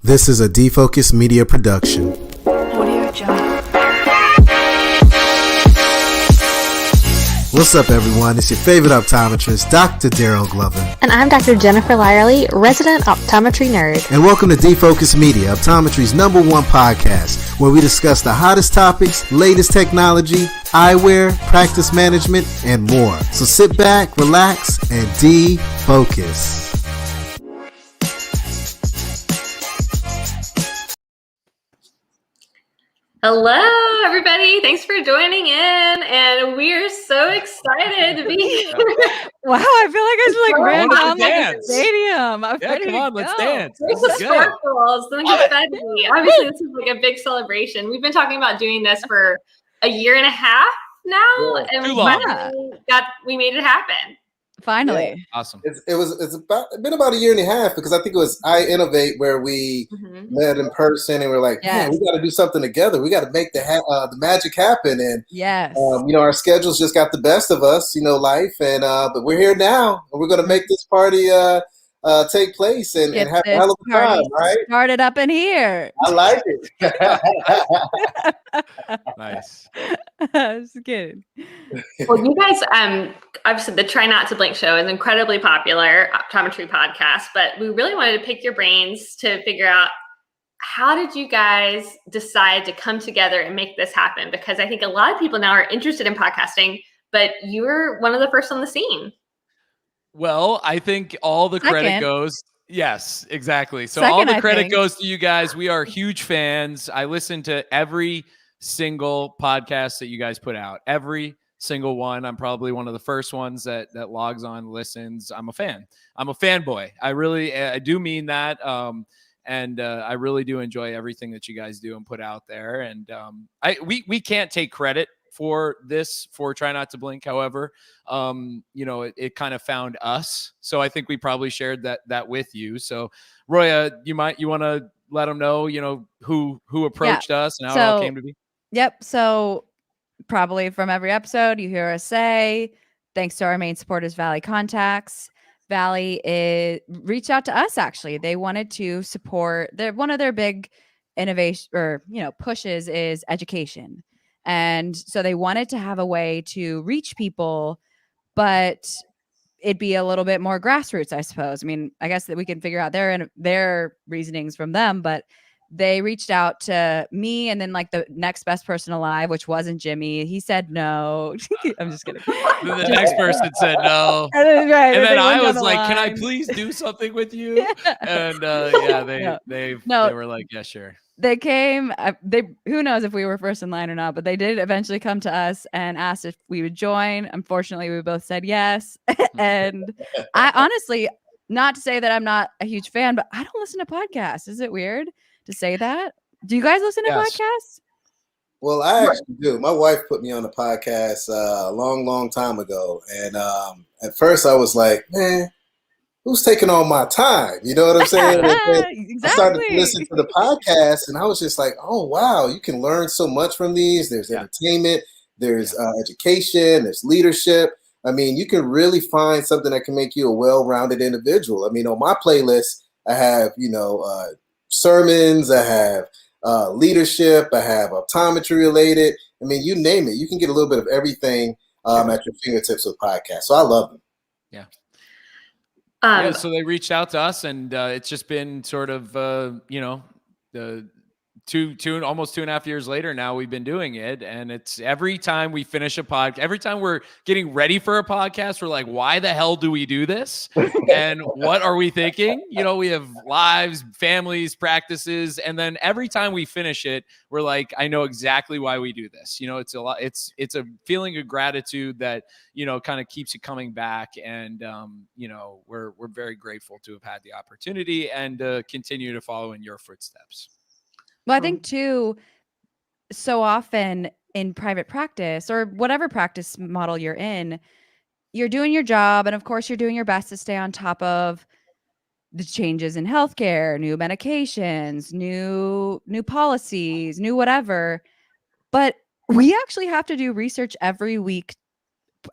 This is a Defocus Media production. Audio Jungle. What's up, everyone? It's your favorite optometrist, Dr. Daryl Glover. And I'm Dr. Jennifer Lyerly, resident optometry nerd. And welcome to Defocus Media, optometry's #1 podcast, where we discuss the hottest topics, latest technology, eyewear, practice management, and more. So sit back, relax, and defocus. Hello, everybody. Thanks for joining in, and we're so excited to be here. Wow, I feel like I just ran down like a dance. stadium. I'm Yeah, ready come to on, let's go. dance. There's This the is good. sparkles and the confetti. Obviously, this is like a big celebration. We've been talking about doing this for a year and a half now, and Too long. we made it happen. Finally. Awesome. It's been about a year and a half, because I think it was I Innovate where we met in person and we're like, man, we got to do something together. We got to make the magic happen. And Yes. our schedules just got the best of us, life. And but we're here now, and we're gonna make this party take place and have a hell of a time, right? Started up in here. I like it. Nice. Just kidding. Well, you guys, obviously the Try Not to Blink show is an incredibly popular optometry podcast, but we really wanted to pick your brains to figure out, how did you guys decide to come together and make this happen? Because I think a lot of people now are interested in podcasting, but you were one of the first on the scene. Well, I think all the credit Second. goes. Yes, exactly. So Second, all the I credit think. goes to you guys. We are huge fans. I listen to every single podcast that you guys put out. Every single one. I'm probably one of the first ones that logs on, listens. I'm a fan. I'm a fanboy. I do mean that. And I really do enjoy everything that you guys do and put out there. And we can't take credit for Try Not to Blink. However, it kind of found us. So I think we probably shared that with you. So Roya, you want to let them know, who approached us and how it all came to be. Yep. So probably from every episode you hear us say, thanks to our main supporters, Valley Contacts. Valley reached out to us. Actually, they wanted to support one of their big innovation or pushes is education. And so they wanted to have a way to reach people, but it'd be a little bit more grassroots, I suppose. I mean, I guess that we can figure out their reasonings from them, but they reached out to me and then like the next best person alive, which wasn't Jimmy. He said no. I'm just kidding. The next person said no. And then I was like, can I please do something with you? And they were like, yeah, sure. They came, who knows if we were first in line or not, but they did eventually come to us and asked if we would join. Unfortunately, we both said yes. And I honestly, not to say that I'm not a huge fan, but I don't listen to podcasts. Is it weird to say that? Do you guys listen to podcasts? Well, I actually do. My wife put me on a podcast a long time ago. And at first I was like, man, who's taking all my time? You know what I'm saying? Exactly. I started to listen to the podcast, and I was just like, oh, wow, you can learn so much from these. There's entertainment, there's education, there's leadership. I mean, you can really find something that can make you a well-rounded individual. I mean, on my playlist, I have, sermons, I have leadership, I have optometry related. I mean, you name it. You can get a little bit of everything at your fingertips with podcasts. So I love them. Yeah. So they reached out to us, and it's just been sort of, the almost 2.5 years later now we've been doing it. And it's every time we finish a podcast, every time we're getting ready for a podcast, we're like, why the hell do we do this? And what are we thinking? We have lives, families, practices. And then every time we finish it, we're like, I know exactly why we do this. It's a lot. It's a feeling of gratitude that, kind of keeps you coming back. And, we're very grateful to have had the opportunity and continue to follow in your footsteps. Well, I think too, so often in private practice or whatever practice model you're in, you're doing your job. And of course, you're doing your best to stay on top of the changes in healthcare, new medications, new policies, new whatever. But we actually have to do research every week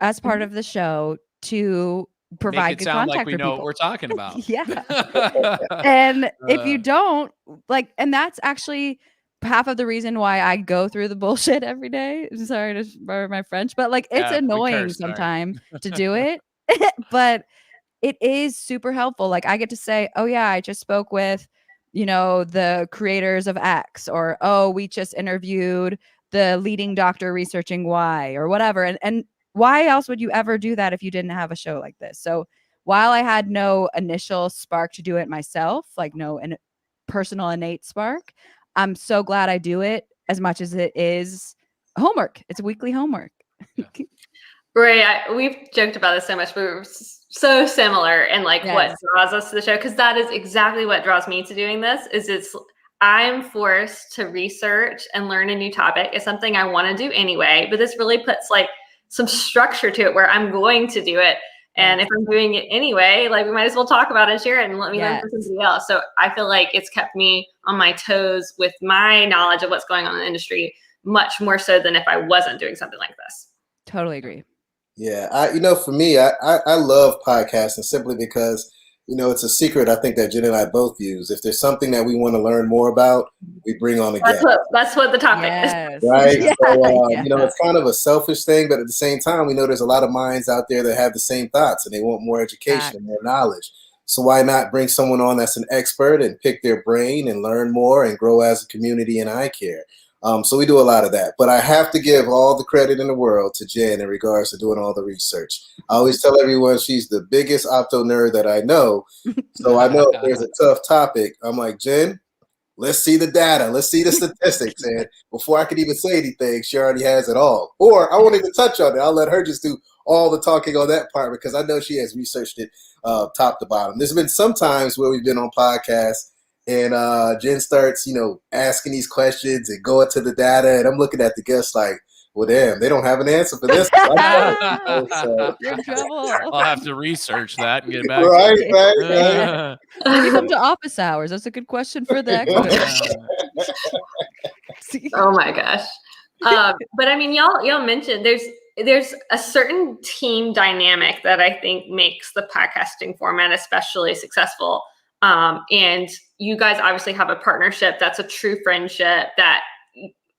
as part of the show to provide Make it good sound contact like we for know people. what we're talking about. Yeah. And if you don't, like, and that's actually half of the reason why I go through the bullshit every day. I'm sorry to borrow my French, but like it's Yeah, we annoying curse, sorry. sometimes to do it. But it is super helpful. Like I get to say, oh yeah, I just spoke with, the creators of X, or oh, we just interviewed the leading doctor researching Y, or whatever. And why else would you ever do that if you didn't have a show like this? So while I had no initial spark to do it myself, like no personal innate spark, I'm so glad I do it as much as it is homework. It's weekly homework. Yeah. Right. We've joked about this so much, but we're so similar in like what Yes. draws us to the show. Cause that is exactly what draws me to doing this is I'm forced to research and learn a new topic. It's something I want to do anyway, but this really puts like some structure to it where I'm going to do it. And Yes. if I'm doing it anyway, like we might as well talk about it and share it and let me learn Yes. from somebody else. So I feel like it's kept me on my toes with my knowledge of what's going on in the industry much more so than if I wasn't doing something like this. Totally agree. Yeah, for me, I love podcasting simply because, it's a secret I think that Jen and I both use. If there's something that we want to learn more about, we bring on a guest. That's what the topic is. Yes. Right. Yeah, So, yeah. it's kind of a selfish thing, but at the same time, we know there's a lot of minds out there that have the same thoughts and they want more education and more knowledge. So why not bring someone on that's an expert and pick their brain and learn more and grow as a community in eye care? So we do a lot of that, but I have to give all the credit in the world to Jen in regards to doing all the research. I always tell everyone she's the biggest opto nerd that I know. So I know if there's a tough topic, I'm like, Jen, let's see the data. Let's see the statistics. And before I could even say anything, she already has it all. Or I won't even touch on it. I'll let her just do all the talking on that part because I know she has researched it top to bottom. There's been some times where we've been on podcasts and Jen starts, asking these questions and going to the data. And I'm looking at the guests like, well, damn, they don't have an answer for this. So, You're in trouble. I'll have to research that and get back right, to right. Maybe come to office hours. That's a good question for the expert. Oh my gosh. But I mean, y'all mentioned there's a certain team dynamic that I think makes the podcasting format especially successful. And you guys obviously have a partnership that's a true friendship that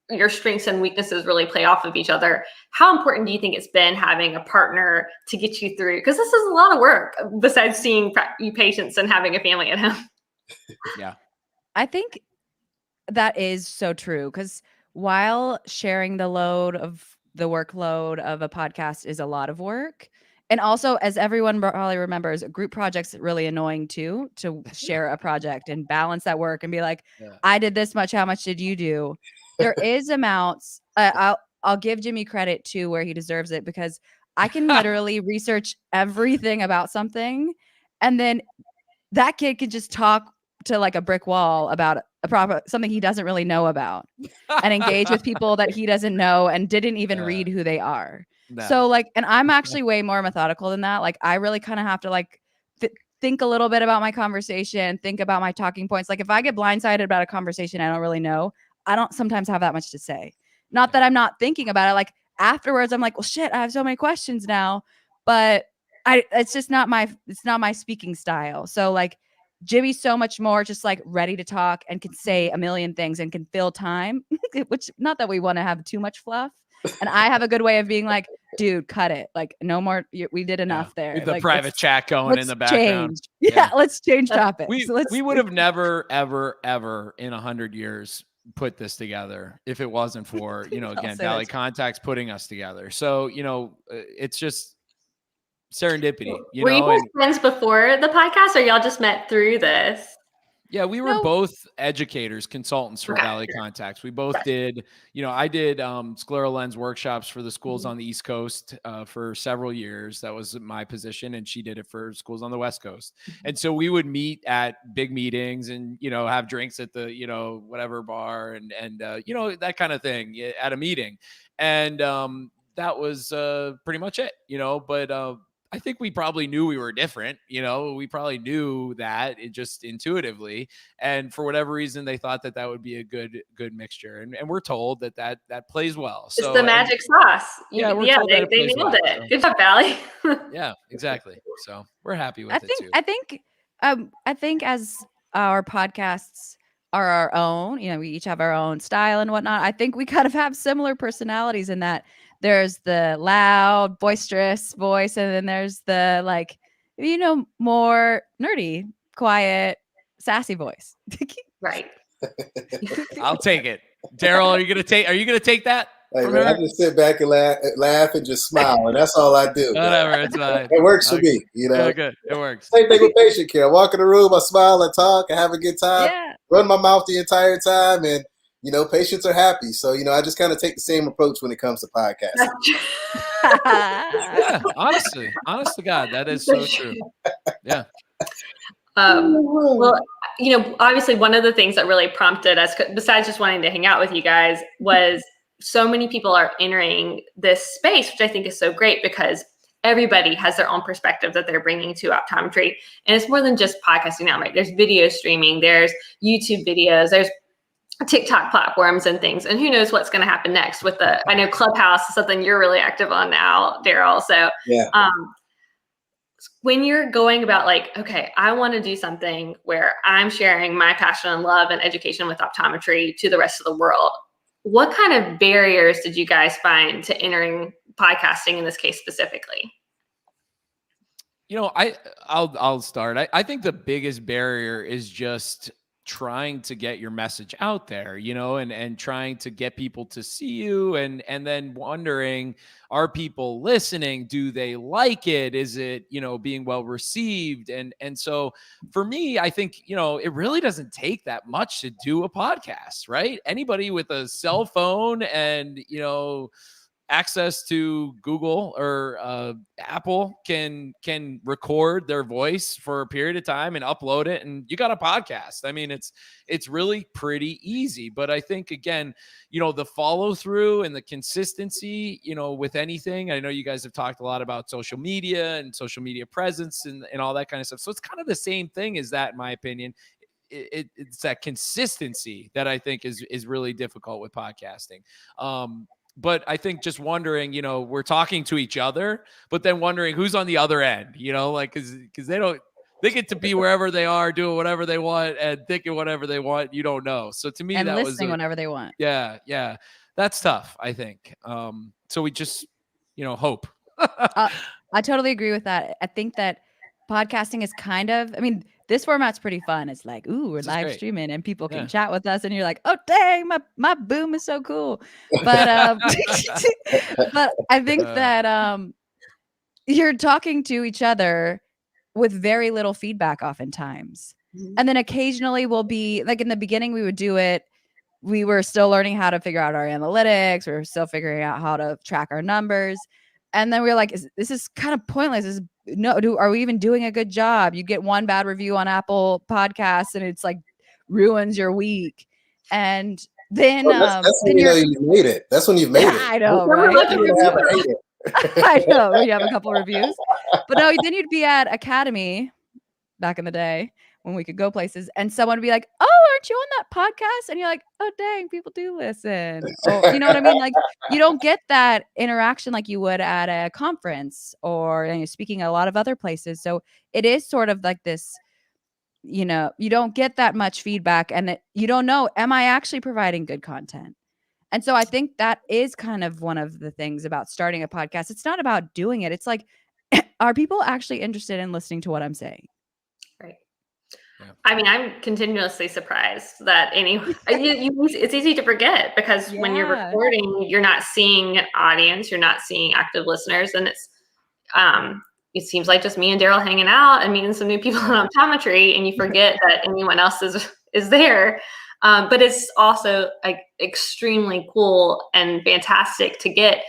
your strengths and weaknesses really play off of each other. How important do you think it's been having a partner to get you through? Because this is a lot of work besides seeing you patients and having a family at home. Yeah. I think that is so true because while sharing the workload of a podcast is a lot of work, and also, as everyone probably remembers, group projects are really annoying too, to share a project and balance that work and be like, I did this much. How much did you do? There is amounts. I'll give Jimmy credit too where he deserves it because I can literally research everything about something. And then that kid can just talk to like a brick wall about something he doesn't really know about and engage with people that he doesn't know and didn't even read who they are. No. So like, and I'm actually way more methodical than that. Like I really kind of have to like think a little bit about my conversation, think about my talking points. Like if I get blindsided about a conversation I don't really know, I don't sometimes have that much to say. Not that I'm not thinking about it. Like afterwards, I'm like, well, shit, I have so many questions now, but it's just not my speaking style. So like Jimmy's so much more just like ready to talk and can say a million things and can fill time, which not that we want to have too much fluff. And I have a good way of being like, dude, cut it. Like no more. We did enough there. With the like, private chat going in the background. Change. Yeah, let's change topics. We would have never, ever, ever in 100 years put this together if it wasn't for, again, Valley Contacts putting us together. So, it's just serendipity. Were you guys friends before the podcast or y'all just met through this? Yeah, we were both educators, consultants for Valley Contacts. We both did, I did scleral lens workshops for the schools on the East Coast for several years. That was my position. And she did it for schools on the West Coast. And so we would meet at big meetings and, have drinks at the, whatever bar and that kind of thing at a meeting. And that was pretty much it, but I think we probably knew we were different. We probably knew that it just intuitively, and for whatever reason, they thought that would be a good mixture. And we're told that plays well. It's So the magic sauce. we're told that it they plays nailed well, it. so. Good job, Valley. Yeah, exactly. So we're happy with I it think too. I think as our podcasts are our own, we each have our own style and whatnot. I think we kind of have similar personalities in that there's the loud, boisterous voice, and then there's the more nerdy, quiet, sassy voice. Right. I'll take it. Daryl, are you gonna take that? Hey, man, I just sit back and laugh and just smile, and that's all I do. Whatever, it's fine. It works for me, Good. It works. Same thing with patient care. I walk in the room, I smile, I talk, I have a good time, Yeah. run my mouth the entire time, and patients are happy. So I just kind of take the same approach when it comes to podcasting. Yeah, honest to God, that is so true. Yeah. Well, obviously one of the things that really prompted us, besides just wanting to hang out with you guys, was so many people are entering this space, which I think is so great because everybody has their own perspective that they're bringing to optometry. And it's more than just podcasting now, right? There's video streaming, there's YouTube videos, there's TikTok platforms and things. And who knows what's going to happen next with I know Clubhouse is something you're really active on now, Daryl. So yeah. When you're going about okay, I want to do something where I'm sharing my passion and love and education with optometry to the rest of the world, what kind of barriers did you guys find to entering podcasting in this case specifically? I'll start. I think the biggest barrier is just trying to get your message out there, and trying to get people to see you and then wondering, are people listening? Do they like it? Is it, being well received? And so for me, I think, it really doesn't take that much to do a podcast, right? Anybody with a cell phone and, access to Google or Apple can record their voice for a period of time and upload it, and you got a podcast. I mean, it's really pretty easy. But I think, again, the follow through and the consistency, with anything. I know you guys have talked a lot about social media and social media presence and all that kind of stuff. So it's kind of the same thing as that, in my opinion. It's that consistency that I think is really difficult with podcasting. But I think just wondering, we're talking to each other, but then wondering who's on the other end, because they get to be wherever they are, doing whatever they want and thinking whatever they want. You don't know. So to me, and that listening was whenever they want. Yeah. That's tough, I think. So we just, hope. I totally agree with that. I think that podcasting is this format's pretty fun. It's like, ooh, we're live streaming and people can chat with us, and you're like, oh dang, my boom is so cool. But but I think that you're talking to each other with very little feedback oftentimes. Mm-hmm. And then occasionally we'll be like, in the beginning we would do it. We were still learning how to figure out our analytics. We were still figuring out how to track our numbers. And then we were like, this is kind of pointless. Are we even doing a good job? You get one bad review on Apple Podcasts and it's like ruins your week. And then that's when you made it. That's when you've made it. I know, right? I know. You have a couple reviews. But no, then you'd be at Academy back in the day when we could go places, and someone would be like, oh, aren't you on that podcast? And you're like, oh, dang, people do listen. Or, you know what I mean? Like, you don't get that interaction like you would at a conference or speaking at a lot of other places. So it is sort of like this, you don't get that much feedback, and you don't know, am I actually providing good content? And so I think that is kind of one of the things about starting a podcast. It's not about doing it. It's like, are people actually interested in listening to what I'm saying? Right. Yeah. I mean, I'm continuously surprised that it's easy to forget because when you're recording, you're not seeing an audience, you're not seeing active listeners, and it seems like just me and Daryl hanging out and meeting some new people in optometry, and you forget that anyone else is there. But it's also like extremely cool and fantastic to get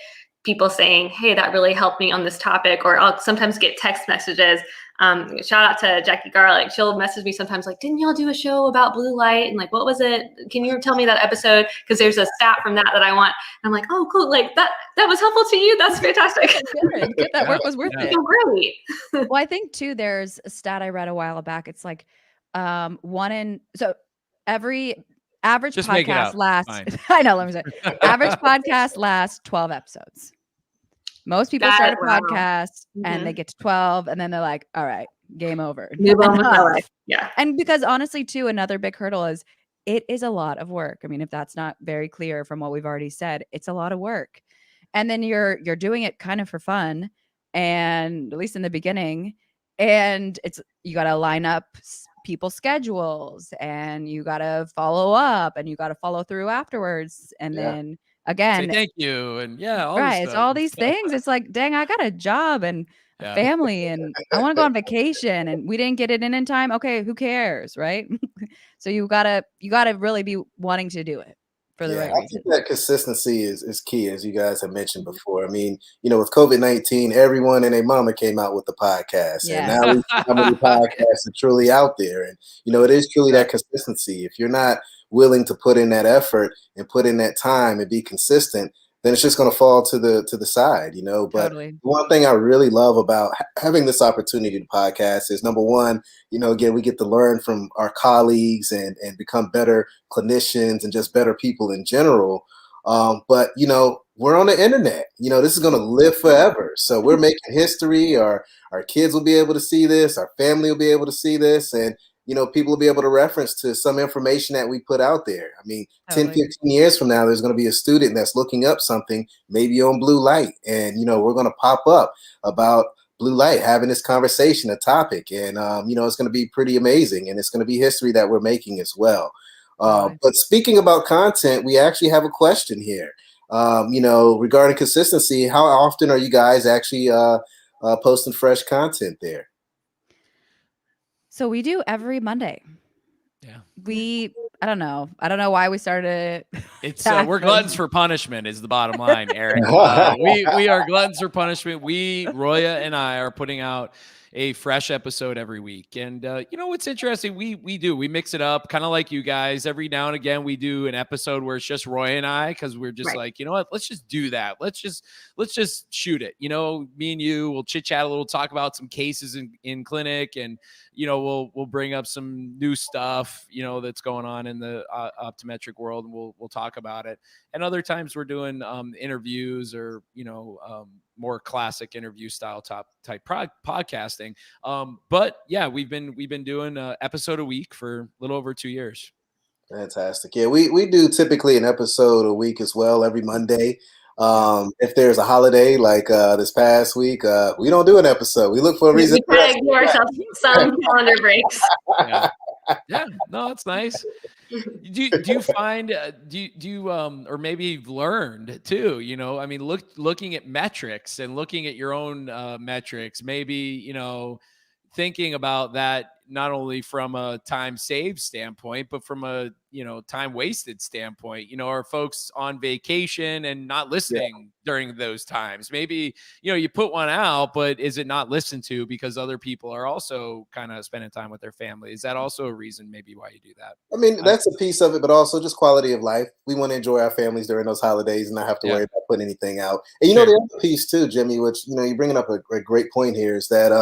people saying, hey, that really helped me on this topic. Or I'll sometimes get text messages. Shout out to Jackie Garlic. She'll message me sometimes like, didn't y'all do a show about blue light? And like, what was it? Can you tell me that episode? Because there's a stat from that I want. And I'm like, oh, cool. Like that was helpful to you. That's fantastic. Good. That work was worth it. So great. Well, I think too, there's a stat I read a while back. It's like every average Just make it podcast up. lasts. Fine. I know. Let me say, average podcast lasts 12 episodes. Most people start a podcast and they get to 12, and then they're like, "All right, game over." Move on with my life. Yeah. And because honestly, too, another big hurdle is it is a lot of work. I mean, if that's not very clear from what we've already said, it's a lot of work. And then you're doing it kind of for fun, and at least in the beginning, and you got to line up people's schedules, and you got to follow up, and you got to follow through afterwards, and then again, say thank you, and all right, this it's stuff. all these things. It's like, dang, I got a job and a family, and I want to go on vacation, and we didn't get it in time. Okay, who cares, right? So you gotta really be wanting to do it for the right I reason. think that consistency is key, as you guys have mentioned before. I mean, with COVID-19, everyone and their mama came out with the podcast, and now we see how many podcasts are truly out there. And it is truly that consistency. If you're not willing to put in that effort and put in that time and be consistent, then it's just going to fall to the side, But Totally. one thing I really love about having this opportunity to podcast is, number one, again, we get to learn from our colleagues and become better clinicians and just better people in general. But we're on the internet. This is going to live forever. So we're making history. Our kids will be able to see this. Our family will be able to see this. And people will be able to reference to some information that we put out there. I mean, 10, 15 years from now, there's going to be a student that's looking up something, maybe on blue light. And, we're going to pop up about blue light, having this conversation, a topic. And, it's going to be pretty amazing. And it's going to be history that we're making as well. But speaking about content, we actually have a question here, regarding consistency. How often are you guys actually posting fresh content there? So we do every Monday. Yeah. I don't know why we started it. It's we're gluttons for punishment is the bottom line, Eric. We are gluttons for punishment. Roya and I are putting out a fresh episode every week. And what's interesting, we mix it up kind of like you guys. Every now and again we do an episode where it's just Roya and I, because we're just like, you know what, let's just do that. Let's just shoot it. Me and you will chit chat a little, talk about some cases in clinic, and we'll bring up some new stuff that's going on in the optometric world, and we'll talk about it. And other times we're doing interviews or more classic interview style type podcasting. But yeah, we've been doing an episode a week for a little over 2 years. Fantastic. Yeah, we do typically an episode a week as well, every Monday. If there's a holiday like this past week, we don't do an episode. We look for a reason. We try to give ourselves some calendar breaks. Yeah, no, it's nice. Do you find do you or maybe you've learned too, I mean, looking at metrics and looking at your own metrics, maybe thinking about that not only from a time saved standpoint, but from a time wasted standpoint. Are folks on vacation and not listening during those times? Maybe you put one out, but is it not listened to because other people are also kind of spending time with their family? Is that also a reason maybe why you do that? I mean, that's a piece of it, but also just quality of life. We want to enjoy our families during those holidays and not have to worry about putting anything out. And the other piece too, Jimmy, which you're bringing up a great point here, is that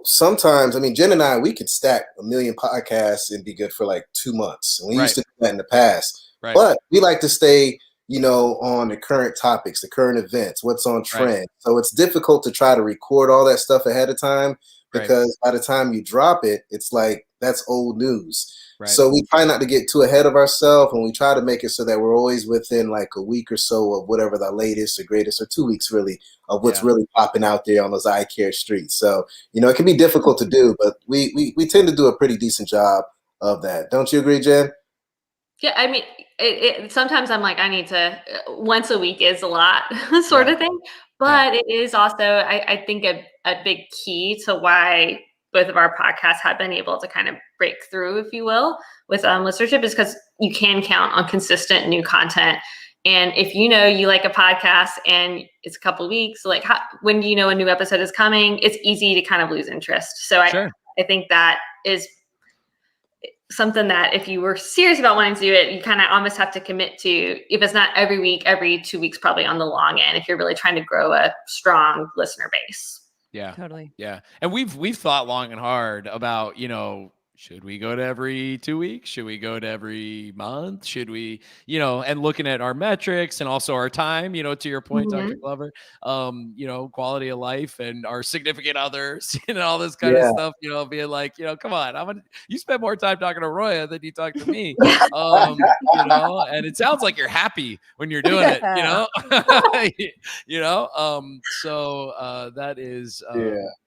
sometimes, I mean, Jen and I, we could stack 1 million podcasts and be good for like 2 months. And we used to do that in the past. But we like to stay, on the current topics, the current events, what's on trend. So it's difficult to try to record all that stuff ahead of time, because by the time you drop it, it's like that's old news. So we try not to get too ahead of ourselves, and we try to make it so that we're always within like a week or so of whatever the latest or greatest, or 2 weeks really, of what's really popping out there on those eye care streets. So, it can be difficult to do, but we tend to do a pretty decent job of that. Don't you agree, Jen? Yeah, I mean, sometimes I'm like, I need to, once a week is a lot sort of thing. But it is also, I think, a big key to why both of our podcasts have been able to kind of break through, if you will, with listenership, is because you can count on consistent new content. And if you know you like a podcast and it's a couple of weeks, like when do you know a new episode is coming? It's easy to kind of lose interest. So I think that is something that if you were serious about wanting to do it, you kind of almost have to commit to, if it's not every week, every 2 weeks, probably on the long end, if you're really trying to grow a strong listener base. Yeah, totally. Yeah. And we've thought long and hard about, should we go to every 2 weeks? Should we go to every month? Should we, and looking at our metrics and also our time, to your point, Dr. Glover, quality of life and our significant others, all this kind of stuff, being like, come on, you spend more time talking to Roya than you talk to me, and it sounds like you're happy when you're doing it, so that is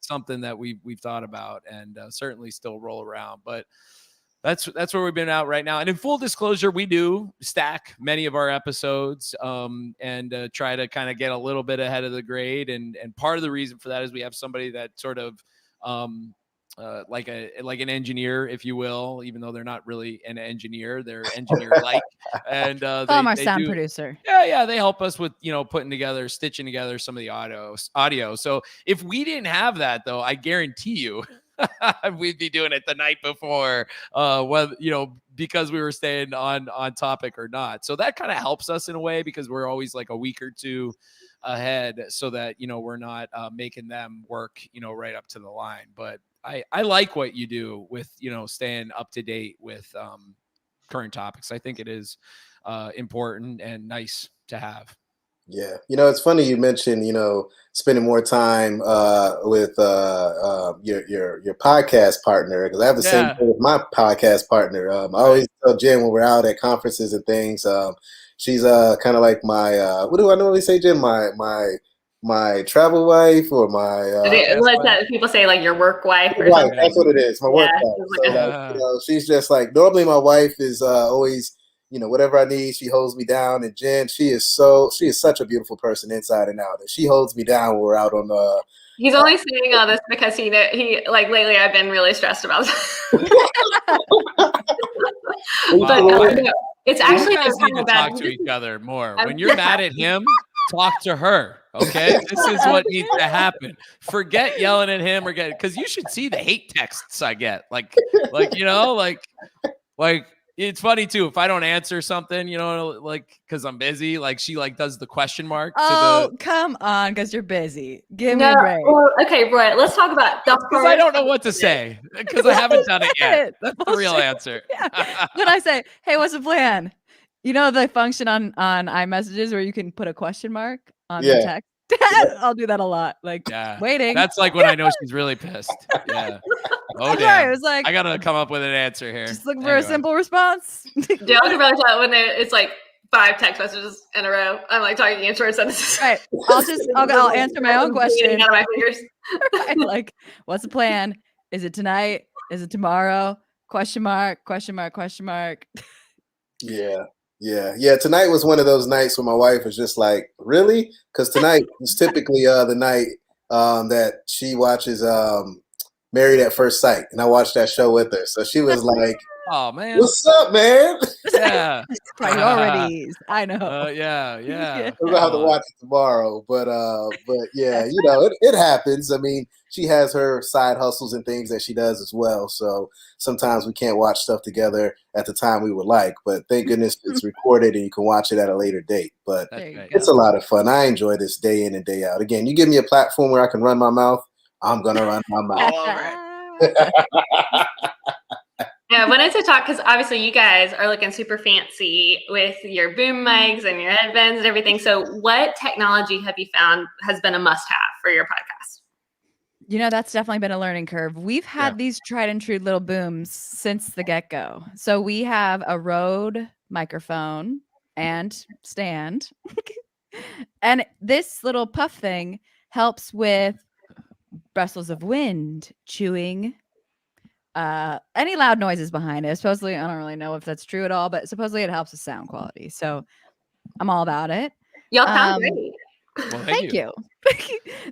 something that we've thought about and certainly still roll around. But that's where we've been out right now. And in full disclosure, we do stack many of our episodes and try to kind of get a little bit ahead of the grade. And part of the reason for that is we have somebody that sort of like an engineer, if you will, even though they're not really an engineer, they're engineer-like. And our sound producer. Yeah, they help us with stitching together some of the audio. So if we didn't have that, though, I guarantee you, we'd be doing it the night before, whether because we were staying on topic or not. So that kind of helps us in a way because we're always like a week or two ahead, so that we're not making them work right up to the line. But I like what you do with staying up to date with current topics. I think it is important and nice to have. Yeah. It's funny you mentioned, spending more time with your podcast partner, because I have the same thing with my podcast partner. I always tell Jen when we're out at conferences and things, she's kind of like my, what do I normally say, Jen? My travel wife or my that people say, like, your work wife or right, something. that's what it is, my work wife. So she's just like, normally my wife is always, whatever I need, she holds me down. And Jen, she is such a beautiful person inside and out. And she holds me down when we're out on the. He's only saying all this because he like lately I've been really stressed about it's actually you guys need to talk to each other more. When you're mad at him, talk to her. Okay, this is what needs to happen. Forget yelling at him because you should see the hate texts I get. Like it's funny too if I don't answer something, because I'm busy. Like she does the question mark. Come on, because you're busy. Give me a break. Well, okay, Roy. Let's talk about because I don't know what to say because I haven't done it yet. That's the real answer. When I say, "Hey, what's the plan?" The function on iMessages where you can put a question mark on the text. I'll do that a lot. Waiting. That's like when I know she's really pissed. Yeah. Oh, damn. It was like, I gotta come up with an answer here. Just looking for a simple response. Yeah, I can really tell when it's like 5 text messages in a row. I'm like talking in short sentences. Right. I'll answer my own question. Out of my fingers. Right. Like, what's the plan? Is it tonight? Is it tomorrow? Question mark, question mark, question mark. Yeah. Tonight was one of those nights when my wife was just like, really? Because tonight is typically the night that she watches Married at First Sight, and I watched that show with her. So she was like, "Oh man, what's up, man?" Yeah, priorities. I know. Yeah. I'm gonna have to watch it tomorrow, but yeah, it happens. I mean, she has her side hustles and things that she does as well. So sometimes we can't watch stuff together at the time we would like. But thank goodness it's recorded and you can watch it at a later date. But it's a lot of fun. I enjoy this day in and day out. Again, you give me a platform where I can run my mouth, I'm gonna run my mouth. All right. Yeah, I wanted to talk because obviously you guys are looking super fancy with your boom mics and your headbands and everything. So what technology have you found has been a must-have for your podcast? That's definitely been a learning curve. We've had these tried and true little booms since the get-go. So we have a Rode microphone and stand. And this little puff thing helps with rustles of wind, chewing, any loud noises behind it. Supposedly, I don't really know if that's true at all, but supposedly it helps with sound quality. So I'm all about it. Y'all sound great. Well, Thank you.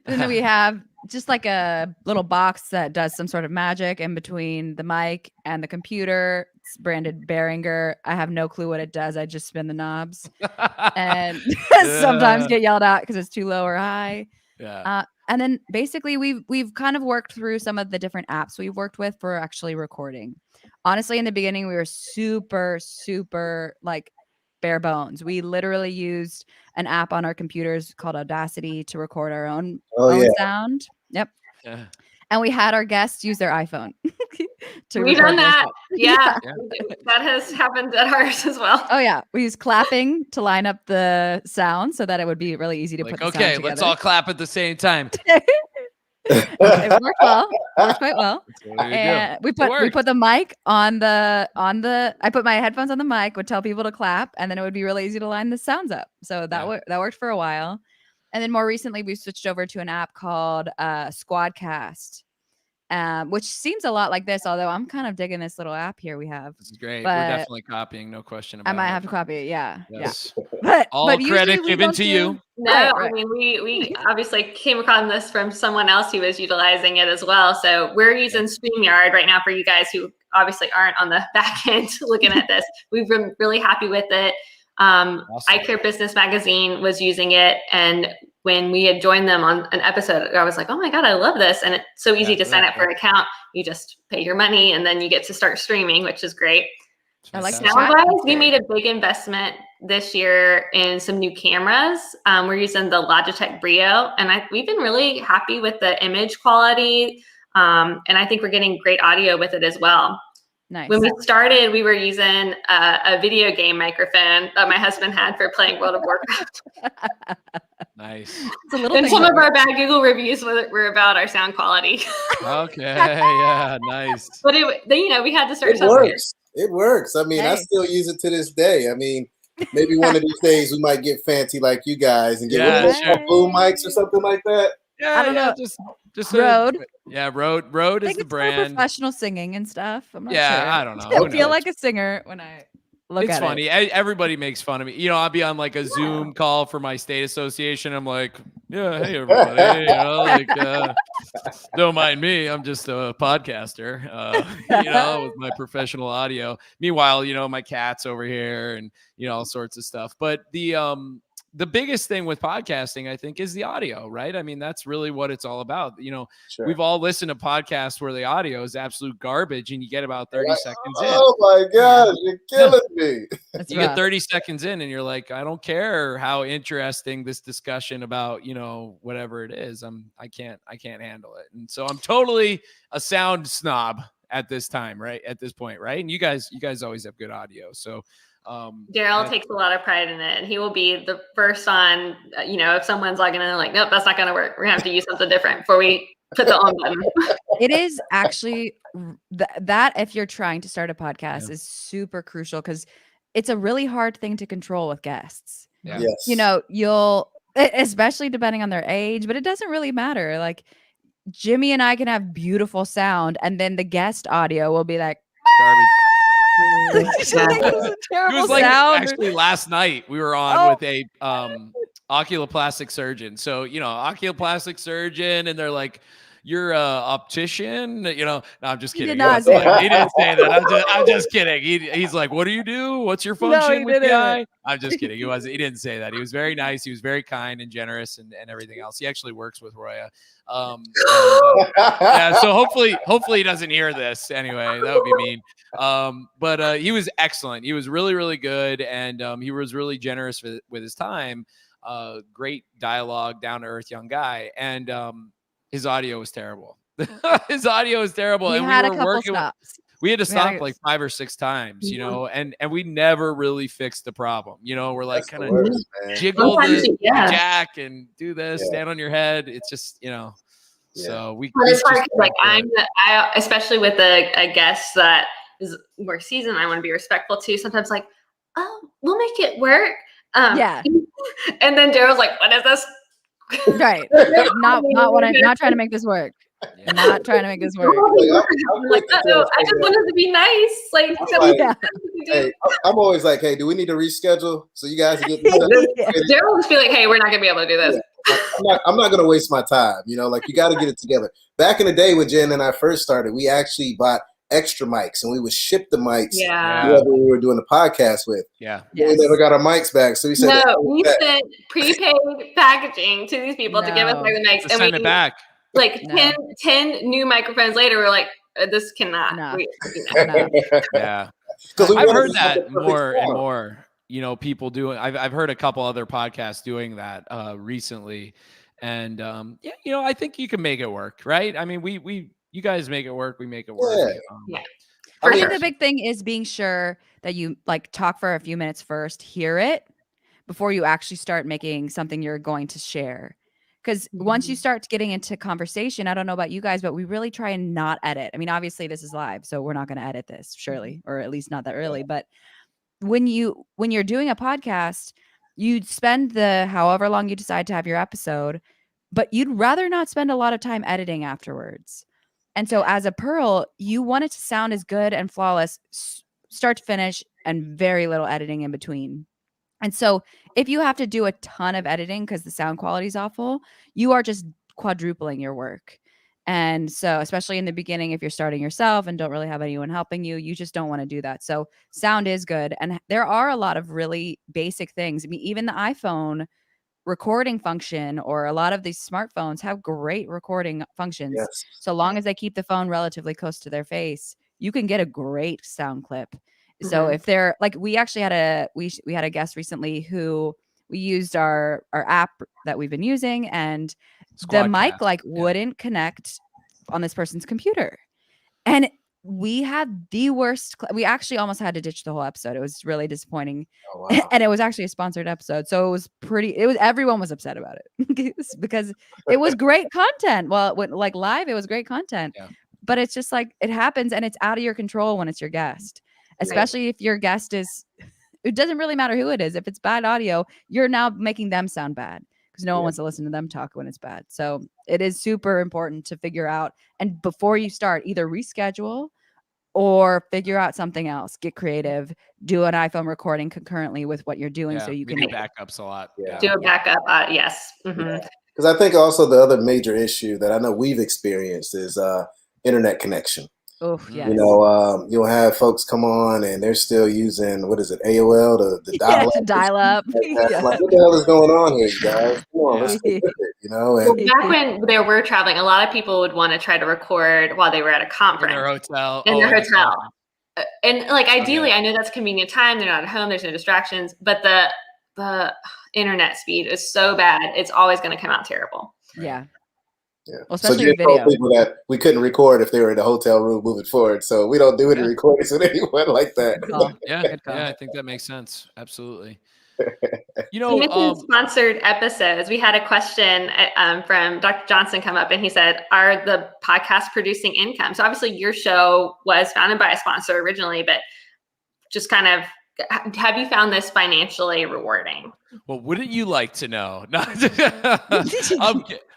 And then we have just like a little box that does some sort of magic in between the mic and the computer. It's branded Behringer. I have no clue what it does. I just spin the knobs and sometimes get yelled at because it's too low or high. Yeah. And then basically we've kind of worked through some of the different apps we've worked with for actually recording. Honestly, in the beginning, we were super, super like bare bones. We literally used an app on our computers called Audacity to record our own sound. Yep. Yeah. And we had our guests use their iPhone. We've done that. Yeah. That has happened at ours as well. Oh yeah. We used clapping to line up the sound so that it would be really easy to put the sound together. Let's all clap at the same time. It worked well. Worked quite well. And we put the mic on the I put my headphones on the mic, would tell people to clap, and then it would be really easy to line the sounds up. So that worked for a while. And then more recently we switched over to an app called Squadcast. Which seems a lot like this, although I'm kind of digging this little app here we have. This is great. We're definitely copying, no question about it. I might have to copy it, yeah. Yes. Yeah. All credit given to you. No, right. I mean, we obviously came across this from someone else who was utilizing it as well. So we're using StreamYard right now for you guys who obviously aren't on the back end looking at this. We've been really happy with it. Awesome. Eyecare Business Magazine was using it, and when we had joined them on an episode, I was like, oh my God, I love this. And it's so easy to sign up for an account. You just pay your money and then you get to start streaming, which is great. I like sound-wise, we made a big investment this year in some new cameras. We're using the Logitech Brio, and we've been really happy with the image quality. And I think we're getting great audio with it as well. Nice. When we started, we were using a video game microphone that my husband had for playing World of Warcraft. Nice. It's a little and some of our bad Google reviews were about our sound quality. Okay. Yeah. Nice. But we had to start. It works. It works. I mean, I still use it to this day. I mean, maybe one of these days we might get fancy like you guys and get boom mics or something like that. Yeah, I don't know. Just Rode. Rode is the brand. Professional singing and stuff. I'm not sure. I don't know. I feel like a singer when I look at it. It's funny. Everybody makes fun of me. You know, I'll be on like a Zoom call for my state association. I'm like, yeah, hey everybody. Don't mind me. I'm just a podcaster. With my professional audio. Meanwhile, my cat's over here and all sorts of stuff. But the biggest thing with podcasting, I think, is the audio, right? I mean, that's really what it's all about. Sure. We've all listened to podcasts where the audio is absolute garbage and you get about 30 seconds in. Oh my gosh, you're killing me. You get 30 seconds in and you're like, I don't care how interesting this discussion about, whatever it is. I can't handle it. And so I'm totally a sound snob at this time, right? At this point, right? And you guys always have good audio. So Daryl takes a lot of pride in it, and he will be the first on, if someone's logging in, like, nope, that's not going to work. We're going to have to use something different before we put the on button. It is actually that if you're trying to start a podcast is super crucial because it's a really hard thing to control with guests. Yeah. Yes. You'll, especially depending on their age, but it doesn't really matter. Like Jimmy and I can have beautiful sound, and then the guest audio will be like garbage. It was like actually last night we were on with a oculoplastic surgeon. So oculoplastic surgeon, and they're like, "You're a optician," No, I'm just kidding. He didn't say that. I'm just kidding. He's like, "What do you do? What's your function with the eye?" I'm just kidding. He didn't say that. He was very nice. He was very kind and generous and everything else. He actually works with Roya. So hopefully he doesn't hear this anyway. That would be mean. But he was excellent. He was really, really good. And he was really generous with his time. Great dialogue, down to earth young guy. And his audio was terrible. His audio was terrible. We had a couple stops. We had to stop like 5 or 6 times, and we never really fixed the problem. We're like kind of jiggle the jack and do this, stand on your head. It's just, so we. Well, it's hard because I especially with a guest that is more seasoned, I want to be respectful too. Sometimes like, oh, we'll make it work. Yeah. And then Daryl's like, what is this? Right. Not trying to make this work. Yeah. Not trying to make this work. Like, I just wanted to be nice. Like, hey, I'm always like, hey, do we need to reschedule so you guys get? Daryl will just be like, hey, we're not gonna be able to do this. I'm not going to waste my time. You know, like you got to get it together. Back in the day when Jen and I first started, we actually bought extra mics and we would ship the mics whoever we were doing the podcast with. Yeah. We never got our mics back. So we said, no, we sent prepaid packaging to these people to give us like the mics. And send it back. Like 10 new microphones later, we're like, this cannot. No. Yeah. I've heard that more and more. You know, people doing. I've heard a couple other podcasts doing that recently, and yeah, you know, I think you can make it work, right? I mean, you guys make it work, we make it work. Yeah. I think the big thing is being sure that you like talk for a few minutes first, hear it before you actually start making something you're going to share. Because once you start getting into conversation, I don't know about you guys, but we really try and not edit. I mean, obviously this is live, so we're not going to edit this, surely, or at least not that early. But when you're doing a podcast, you'd spend the however long you decide to have your episode, but you'd rather not spend a lot of time editing afterwards. And so as a Pearl, you want it to sound as good and flawless, start to finish, and very little editing in between. And so if you have to do a ton of editing because the sound quality is awful, you are just quadrupling your work. And so especially in the beginning, if you're starting yourself and don't really have anyone helping you, you just don't want to do that. So sound is good. And there are a lot of really basic things. I mean, even the iPhone recording function or a lot of these smartphones have great recording functions. Yes. So long as they keep the phone relatively close to their face, you can get a great sound clip. So if they're like, we actually had a guest recently who we used our app that we've been using, and the mic wouldn't connect on this person's computer. And we had the worst. We actually almost had to ditch the whole episode. It was really disappointing. Oh, wow. And it was actually a sponsored episode. So everyone was upset about it because it was great content. Well, like live, it was great content. Yeah. But it's just like it happens and it's out of your control when it's your guest. Especially if your guest it doesn't really matter who it is. If it's bad audio, you're now making them sound bad because no one wants to listen to them talk when it's bad. So it is super important to figure out. And before you start, either reschedule or figure out something else. Get creative. Do an iPhone recording concurrently with what you're doing so you can do backups a lot. Do a backup. Yes. Because I think also the other major issue that I know we've experienced is internet connection. Oh, yes. You know, you'll have folks come on and they're still using, what is it, AOL, the dial-up. To dial up. Like, what the hell is going on here, you guys? Come on, let's get with it, you know? And back when they were traveling, a lot of people would want to try to record while they were at a conference. In their hotel. And like, ideally, I know that's convenient time. They're not at home. There's no distractions. But the internet speed is so bad. It's always going to come out terrible. Yeah. Yeah. Well, so you told people that we couldn't record if they were in the hotel room moving forward. So we don't do any recordings with anyone like that. I think that makes sense. Absolutely. You know, you mentioned sponsored episodes. We had a question from Dr. Johnson come up, and he said, "Are the podcasts producing income?" So obviously, your show was founded by a sponsor originally, but just kind of. Have you found this financially rewarding? Well, wouldn't you like to know? No,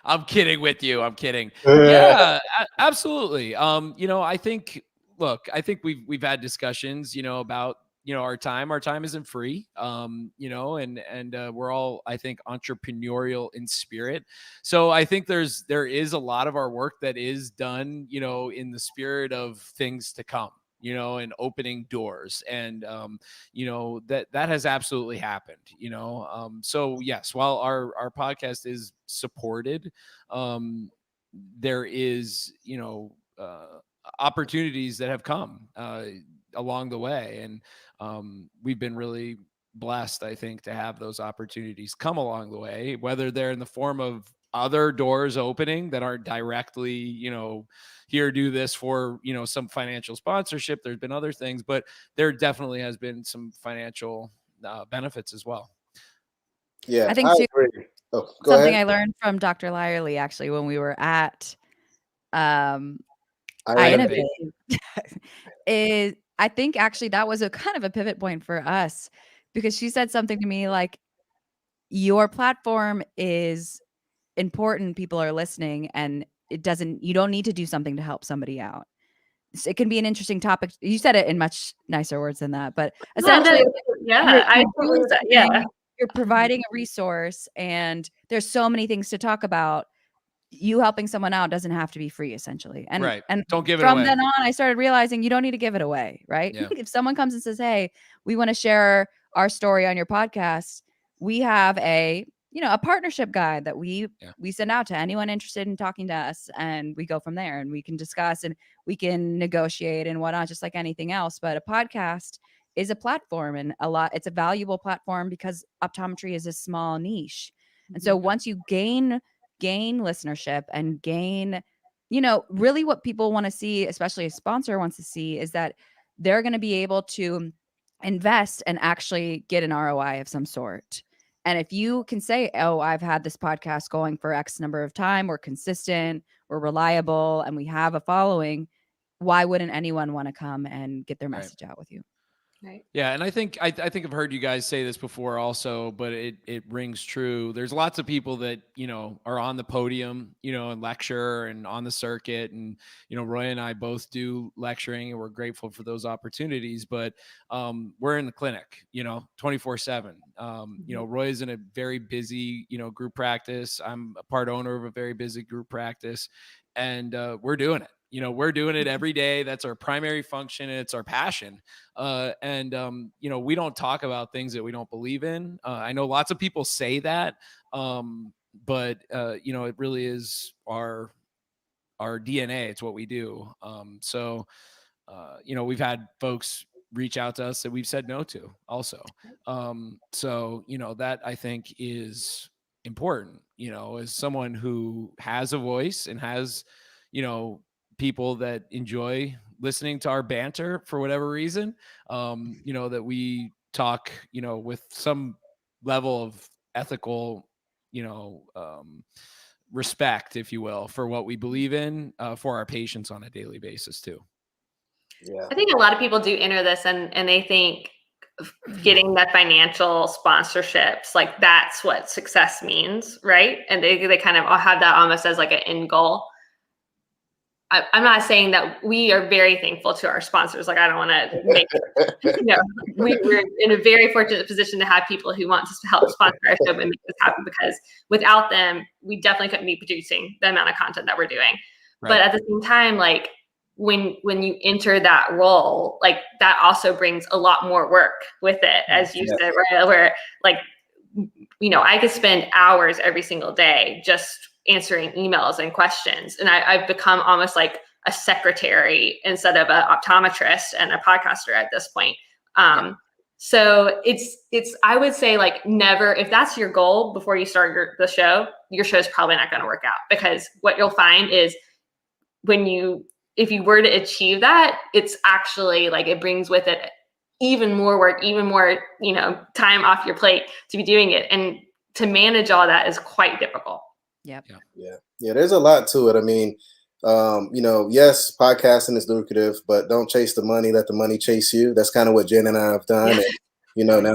I'm kidding with you. I'm kidding. Yeah, absolutely. You know, I think we've had discussions, you know, about, you know, our time isn't free. You know, and we're all, I think, entrepreneurial in spirit. So I think there is a lot of our work that is done, you know, in the spirit of things to come. You know, and opening doors, and you know, that has absolutely happened. You know, so yes, while our podcast is supported, there is, you know, opportunities that have come along the way, and we've been really blessed, I think, to have those opportunities come along the way, whether they're in the form of other doors opening that aren't directly, you know, here, do this for, you know, some financial sponsorship. There's been other things, but there definitely has been some financial benefits as well. Yeah, I think agree. Something I learned from Dr. Lyerly actually when we were at I Innovate is I think actually that was a kind of a pivot point for us, because she said something to me like, your platform is important, people are listening, and you don't need to do something to help somebody out. It can be an interesting topic. You said it in much nicer words than that, but essentially, I agree with that. Yeah, you're providing a resource, and there's so many things to talk about. You helping someone out doesn't have to be free, essentially. And Right. and Don't give it from away. then on, I started realizing you don't need to give it away, right? Yeah. If someone comes and says, "Hey, we want to share our story on your podcast," we have a partnership guide that we send out to anyone interested in talking to us, and we go from there, and we can discuss and we can negotiate and whatnot, just like anything else. But a podcast is a platform, and it's a valuable platform because optometry is a small niche. And so once you gain listenership and gain, really what people want to see, especially a sponsor wants to see, is that they're going to be able to invest and actually get an ROI of some sort. And if you can say, "Oh, I've had this podcast going for X number of time, we're consistent, we're reliable, and we have a following," why wouldn't anyone want to come and get their message out with you? Right. Yeah, and I think I've heard you guys say this before also, but it rings true. There's lots of people that are on the podium, and lecture and on the circuit, and Roy and I both do lecturing, and we're grateful for those opportunities. But we're in the clinic, 24/7. Roy's in a very busy group practice. I'm a part owner of a very busy group practice, and we're doing it. We're doing it every day. That's our primary function. It's our passion. We don't talk about things that we don't believe in. I know lots of people say that, but it really is our DNA. It's what we do. We've had folks reach out to us that we've said no to also. That I think is important, as someone who has a voice and has, people that enjoy listening to our banter for whatever reason, that we talk, with some level of ethical, respect, if you will, for what we believe in, for our patients on a daily basis too. Yeah. I think a lot of people do enter this and they think getting that financial sponsorships, like that's what success means, right? And they kind of have that almost as like an end goal. I'm not saying that we are very thankful to our sponsors. Like, I don't want to make we're in a very fortunate position to have people who want to help sponsor our show and make this happen, because without them, we definitely couldn't be producing the amount of content that we're doing. Right. But at the same time, like when you enter that role, like that also brings a lot more work with it, as you said, right? Where like, I could spend hours every single day just answering emails and questions. And I've become almost like a secretary instead of an optometrist and a podcaster at this point. So it's, I would say, like, never, if that's your goal before you start the show, your show is probably not going to work out, because what you'll find is if you were to achieve that, it's actually like, it brings with it even more work, even more, time off your plate to be doing it. And to manage all that is quite difficult. Yeah. There's a lot to it. I mean, yes, podcasting is lucrative, but don't chase the money. Let the money chase you. That's kind of what Jen and I have done. Yeah. And, now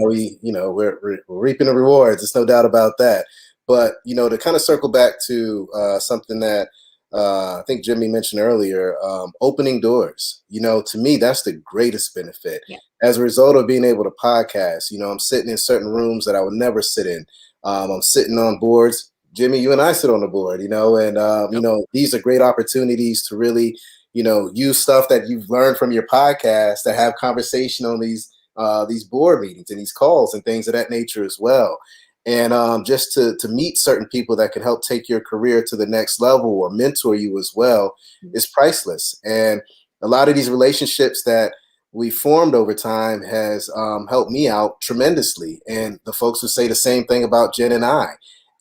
we're reaping the rewards. There's no doubt about that. But, to kind of circle back to something that I think Jimmy mentioned earlier, opening doors. To me, that's the greatest benefit. Yeah. As a result of being able to podcast, I'm sitting in certain rooms that I would never sit in. I'm sitting on boards. Jimmy, you and I sit on the board, and these are great opportunities to really, use stuff that you've learned from your podcast to have conversation on these board meetings and these calls and things of that nature as well. And just to meet certain people that can help take your career to the next level or mentor you as well is priceless. And a lot of these relationships that we formed over time has helped me out tremendously. And the folks who say the same thing about Jen and I.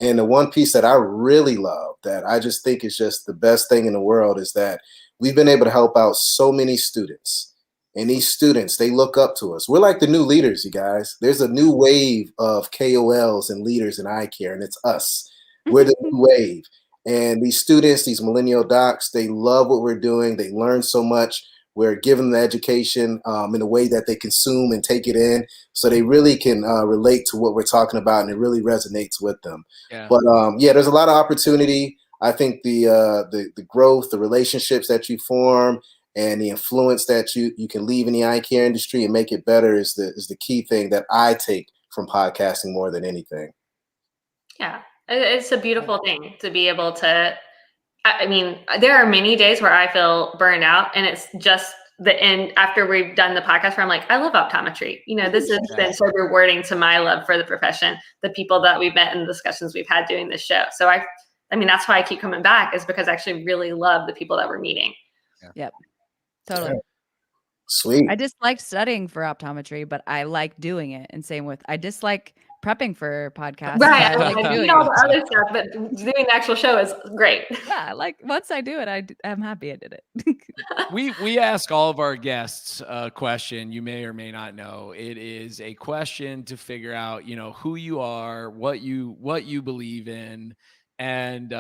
And the one piece that I really love, that I just think is just the best thing in the world, is that we've been able to help out so many students. And these students, they look up to us. We're like the new leaders, you guys. There's a new wave of KOLs and leaders in eye care, and it's us. We're the new wave. And these students, these millennial docs, they love what we're doing. They learn so much. We're giving them the education in a way that they consume and take it in, so they really can relate to what we're talking about, and it really resonates with them. Yeah. But there's a lot of opportunity. I think the growth, the relationships that you form, and the influence that you can leave in the eye care industry and make it better is the key thing that I take from podcasting more than anything. Yeah, it's a beautiful thing to be able to. I mean, there are many days where I feel burned out, and it's just the end after we've done the podcast where I'm like, I love optometry. You know, this has been so rewarding to my love for the profession, the people that we've met and the discussions we've had doing this show. So I mean, that's why I keep coming back, is because I actually really love the people that we're meeting. Yep. Totally. Sweet. I disliked studying for optometry, but I like doing it. And same with, I dislike prepping for podcasts. Right. I like I doing do all it. the other stuff, but doing the actual show is great. Yeah, like once I do it, I'm happy I did it. We ask all of our guests a question you may or may not know. It is a question to figure out, you know, who you are, what you believe in, and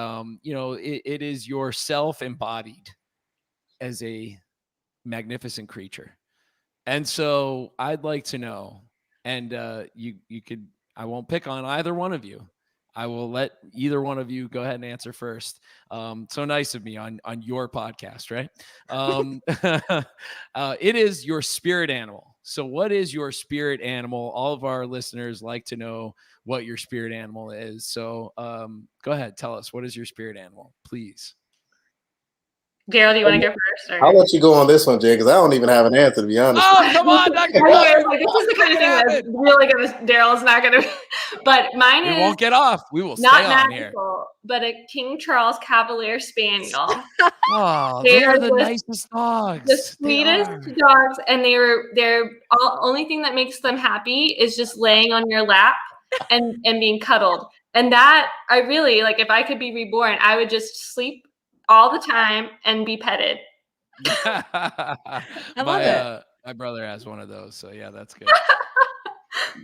you know, it is yourself embodied as a magnificent creature. And so I'd like to know, and you could, I won't pick on either one of you. I will let either one of you go ahead and answer first. So nice of me on your podcast, right? It is your spirit animal. So what is your spirit animal? All of our listeners like to know what your spirit animal is. So go ahead, tell us, what is your spirit animal, please? Daryl, do you want to go first? Or? I'll let you go on this one, Jay, because I don't even have an answer, to be honest. Oh, come on, Dr. Like, this is the kind of thing that's really going to, Daryl's not going to, but mine is. We won't get off. We will stay not on magical, but a King Charles Cavalier Spaniel. Oh, they are the nicest dogs. The sweetest dogs, and they're only thing that makes them happy is just laying on your lap and being cuddled. And that I really like. If I could be reborn, I would just sleep all the time and be petted. I love it. My brother has one of those, so yeah, that's good.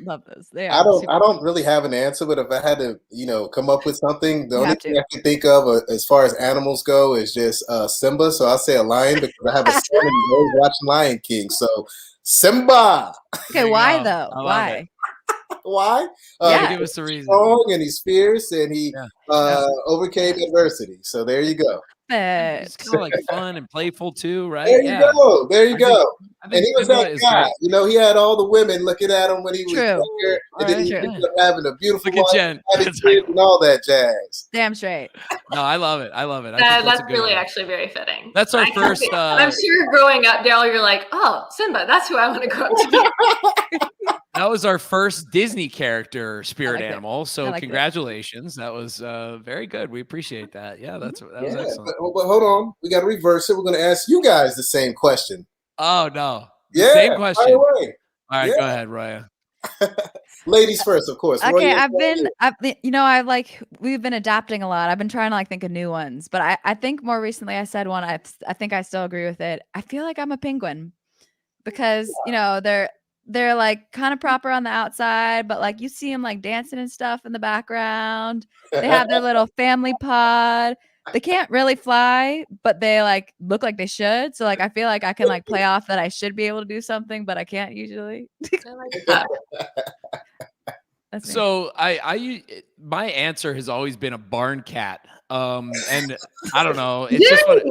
Love those. I don't really have an answer, but if I had to, you know, come up with something, the only thing I can think of as far as animals go is just Simba. So I'll say a lion because I have a son and he's always watching Lion King. So Simba. Okay, why though? Why? Why? Give us a reason. Strong and he's fierce and he overcame adversity. So there you go. It's kind of like fun and playful too, right? There you go. There you go. I think and he was that guy. Great. You know, he had all the women looking at him when he was younger. And then he ended up having a beautiful wife, having kids and all that jazz. Damn straight. No, I love it. I love it. That's really actually very fitting. That's our first. I'm sure growing up, Daryl, you're like, oh, Simba, that's who I want to grow up to be. That was our first Disney character spirit animal. So congratulations. It. That was very good. We appreciate that. Yeah, that was excellent. But hold on. We got to reverse it. We're going to ask you guys the same question. Oh, no. Yeah. Same question. All right, go ahead, Roya. Ladies first, of course. Okay, we've been adapting a lot. I've been trying to think of new ones, but I think more recently I said one. I think I still agree with it. I feel like I'm a penguin because you know they're like kind of proper on the outside, but like you see them like dancing and stuff in the background. They have their little family pod. They can't really fly, but they like look like they should. So like I feel like I can like play off that I should be able to do something, but I can't usually. I like that. So my answer has always been a barn cat. And I don't know. It's just what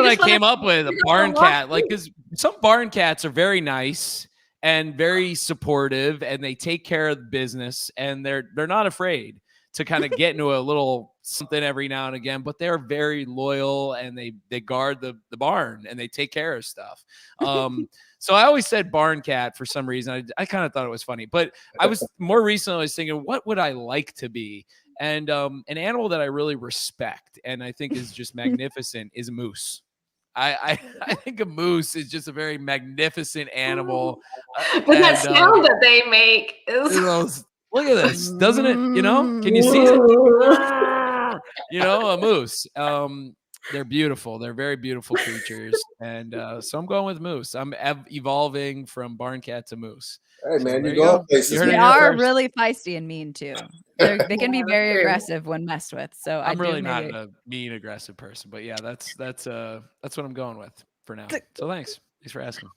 I came up with, a barn cat. Like, because some barn cats are very nice and very supportive, and they take care of the business, and they're not afraid to kind of get into a little something every now and again, but they're very loyal and they guard the barn and they take care of stuff. So I always said barn cat for some reason. I kind of thought it was funny, but I was more recently I was thinking, what would I like to be? And an animal that I really respect and I think is just magnificent is a moose. I think a moose is just a very magnificent animal. But that sound that they make is... Look at this, doesn't it? You know, can you see it? You know, a moose. They're beautiful. They're very beautiful creatures, and so I'm going with moose. I'm evolving from barn cat to moose. Hey man, you're going places. They are really feisty and mean too. They can be very aggressive when messed with. So I'm really not a mean, aggressive person, but yeah, that's what I'm going with for now. So thanks for asking.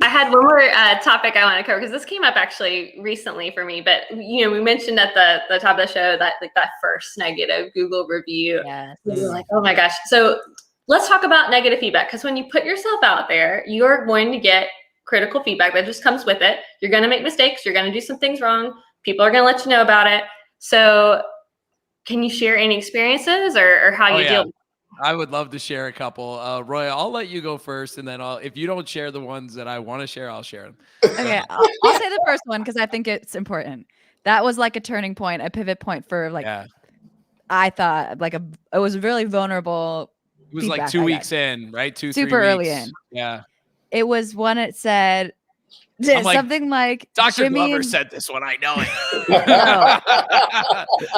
I had one more topic I want to cover because this came up actually recently for me. But you know, we mentioned at the top of the show that like that first negative Google review. Yes. We were like, oh my gosh. So let's talk about negative feedback because when you put yourself out there, you're going to get critical feedback that just comes with it. You're going to make mistakes. You're going to do some things wrong. People are going to let you know about it. So can you share any experiences or how you deal with it? I would love to share a couple. Roya, I'll let you go first, and then if you don't share the ones that I want to share, I'll share them. Okay, I'll say the first one because I think it's important. That was like a turning point, a pivot point for like, I thought like it was really vulnerable. It was like 2 weeks in, right? 2-3 super weeks. early in. Yeah. It was when it said something like Dr. Jimmy Glover and... said this one. I know it. No.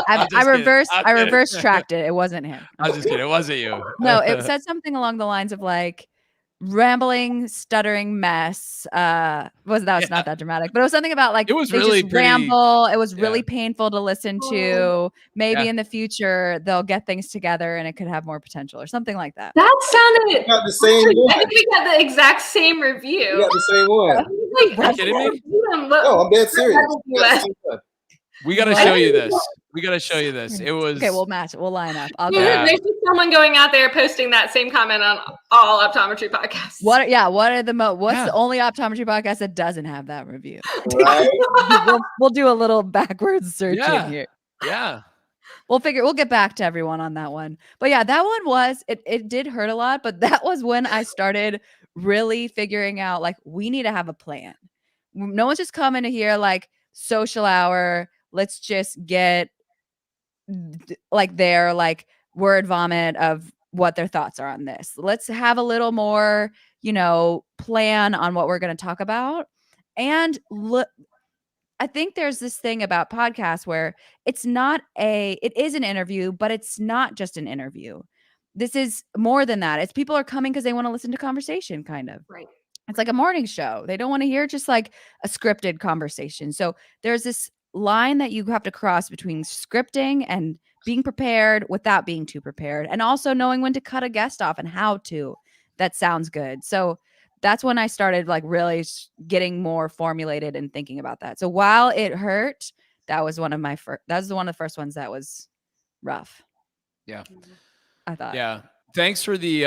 I reverse tracked it. It wasn't him. I was just kidding. It wasn't you. No, it said something along the lines of like rambling, stuttering mess. That was not that dramatic, but it was something about like it was they really just ramble. It was really yeah. painful to listen to. Maybe Yeah. in the future they'll get things together and it could have more potential or something like that. That sounded got the same one. I think we got the exact same review. We got the same one. Like, Are you kidding me? No, I'm dead serious. We got to show you this. We got to show you this. It was okay. We'll match it. We'll line up. I'll go. There's just someone going out there posting that same comment on all optometry podcasts. What are the what's the only optometry podcast that doesn't have that review? Right. we'll do a little backwards searching here. Yeah. We'll get back to everyone on that one. But yeah, that one was it did hurt a lot, but that was when I started really figuring out like we need to have a plan. No one's just coming to here like social hour. Let's just get like their like word vomit of what their thoughts are on this. Let's have a little more, plan on what we're going to talk about. And look, I think there's this thing about podcasts where it is an interview, but it's not just an interview. This is more than that. It's people are coming because they want to listen to conversation, kind of. Right. It's like a morning show. They don't want to hear just like a scripted conversation. So there's this line that you have to cross between scripting and being prepared without being too prepared, and also knowing when to cut a guest off and how to. That sounds good. So that's when I started like really getting more formulated and thinking about that. So while it hurt, that was one of the first ones that was rough. Yeah. I thought. Yeah. Thanks for the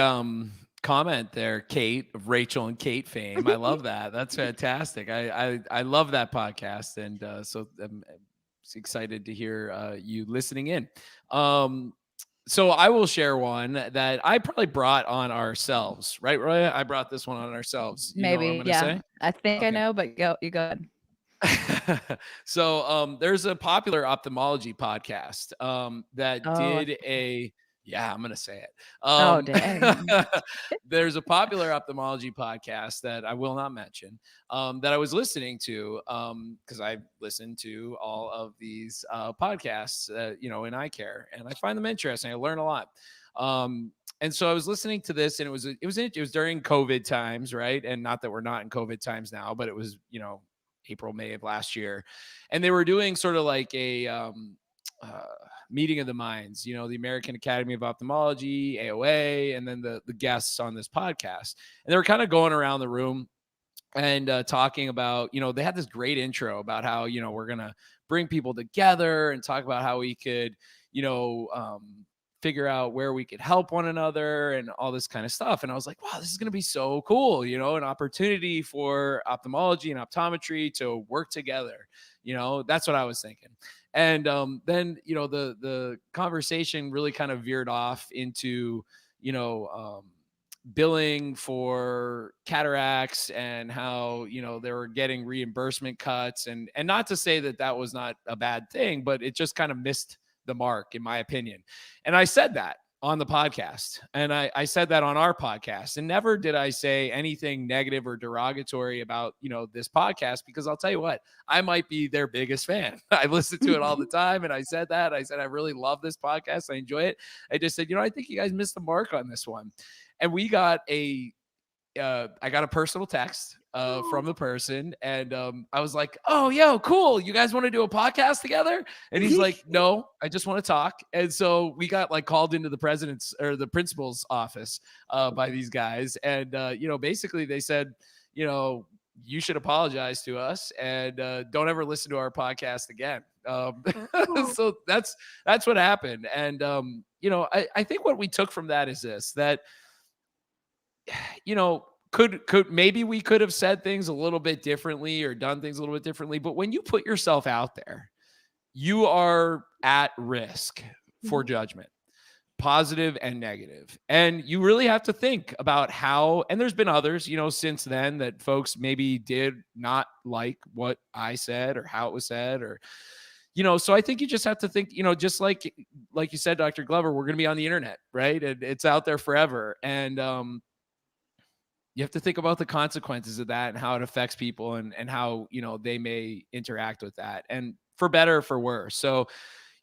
comment there, Kate, of Rachel and Kate fame. I love that. That's fantastic. I love that podcast. And so I'm excited to hear you listening in. So I will share one that I probably brought on ourselves, right, Roya? I brought this one on ourselves. Maybe, yeah. Say? I think I know, but you go ahead. So there's a popular ophthalmology podcast that did a... Yeah, I'm going to say it. Dang. There's a popular ophthalmology podcast that I will not mention that I was listening to because I listen to all of these podcasts, in eyecare, and I find them interesting. I learn a lot. And so I was listening to this, and it was during COVID times, right? And not that we're not in COVID times now, but it was, April, May of last year. And they were doing sort of like a meeting of the minds, the American Academy of Ophthalmology, AOA, and then the guests on this podcast. And they were kind of going around the room and talking about, they had this great intro about how, we're going to bring people together and talk about how we could, figure out where we could help one another and all this kind of stuff. And I was like, wow, this is going to be so cool, an opportunity for ophthalmology and optometry to work together. That's what I was thinking. And then, the conversation really kind of veered off into, billing for cataracts and how, they were getting reimbursement cuts, and not to say that was not a bad thing, but it just kind of missed the mark, in my opinion. And I said that on the podcast, and I said that on our podcast, and never did I say anything negative or derogatory about, this podcast, because I'll tell you what, I might be their biggest fan. I listen to it all the time. And I said I really love this podcast. I enjoy it. I just said, I think you guys missed the mark on this one. And we got I got a personal text from the person, and I was like, oh, yo, cool. You guys want to do a podcast together? And he's like, no, I just want to talk. And so we got like called into the president's or the principal's office by these guys. And, basically they said, you should apologize to us and don't ever listen to our podcast again. So that's what happened. And, I think what we took from that is this, that, could maybe we could have said things a little bit differently or done things a little bit differently. But when you put yourself out there, you are at risk for judgment, positive and negative. And you really have to think about how, and there's been others, since then that folks maybe did not like what I said or how it was said, or, so I think you just have to think, just like you said, Dr. Glover, we're going to be on the internet, right? And it's out there forever. And, you have to think about the consequences of that and how it affects people and how, they may interact with that, and for better or for worse. So,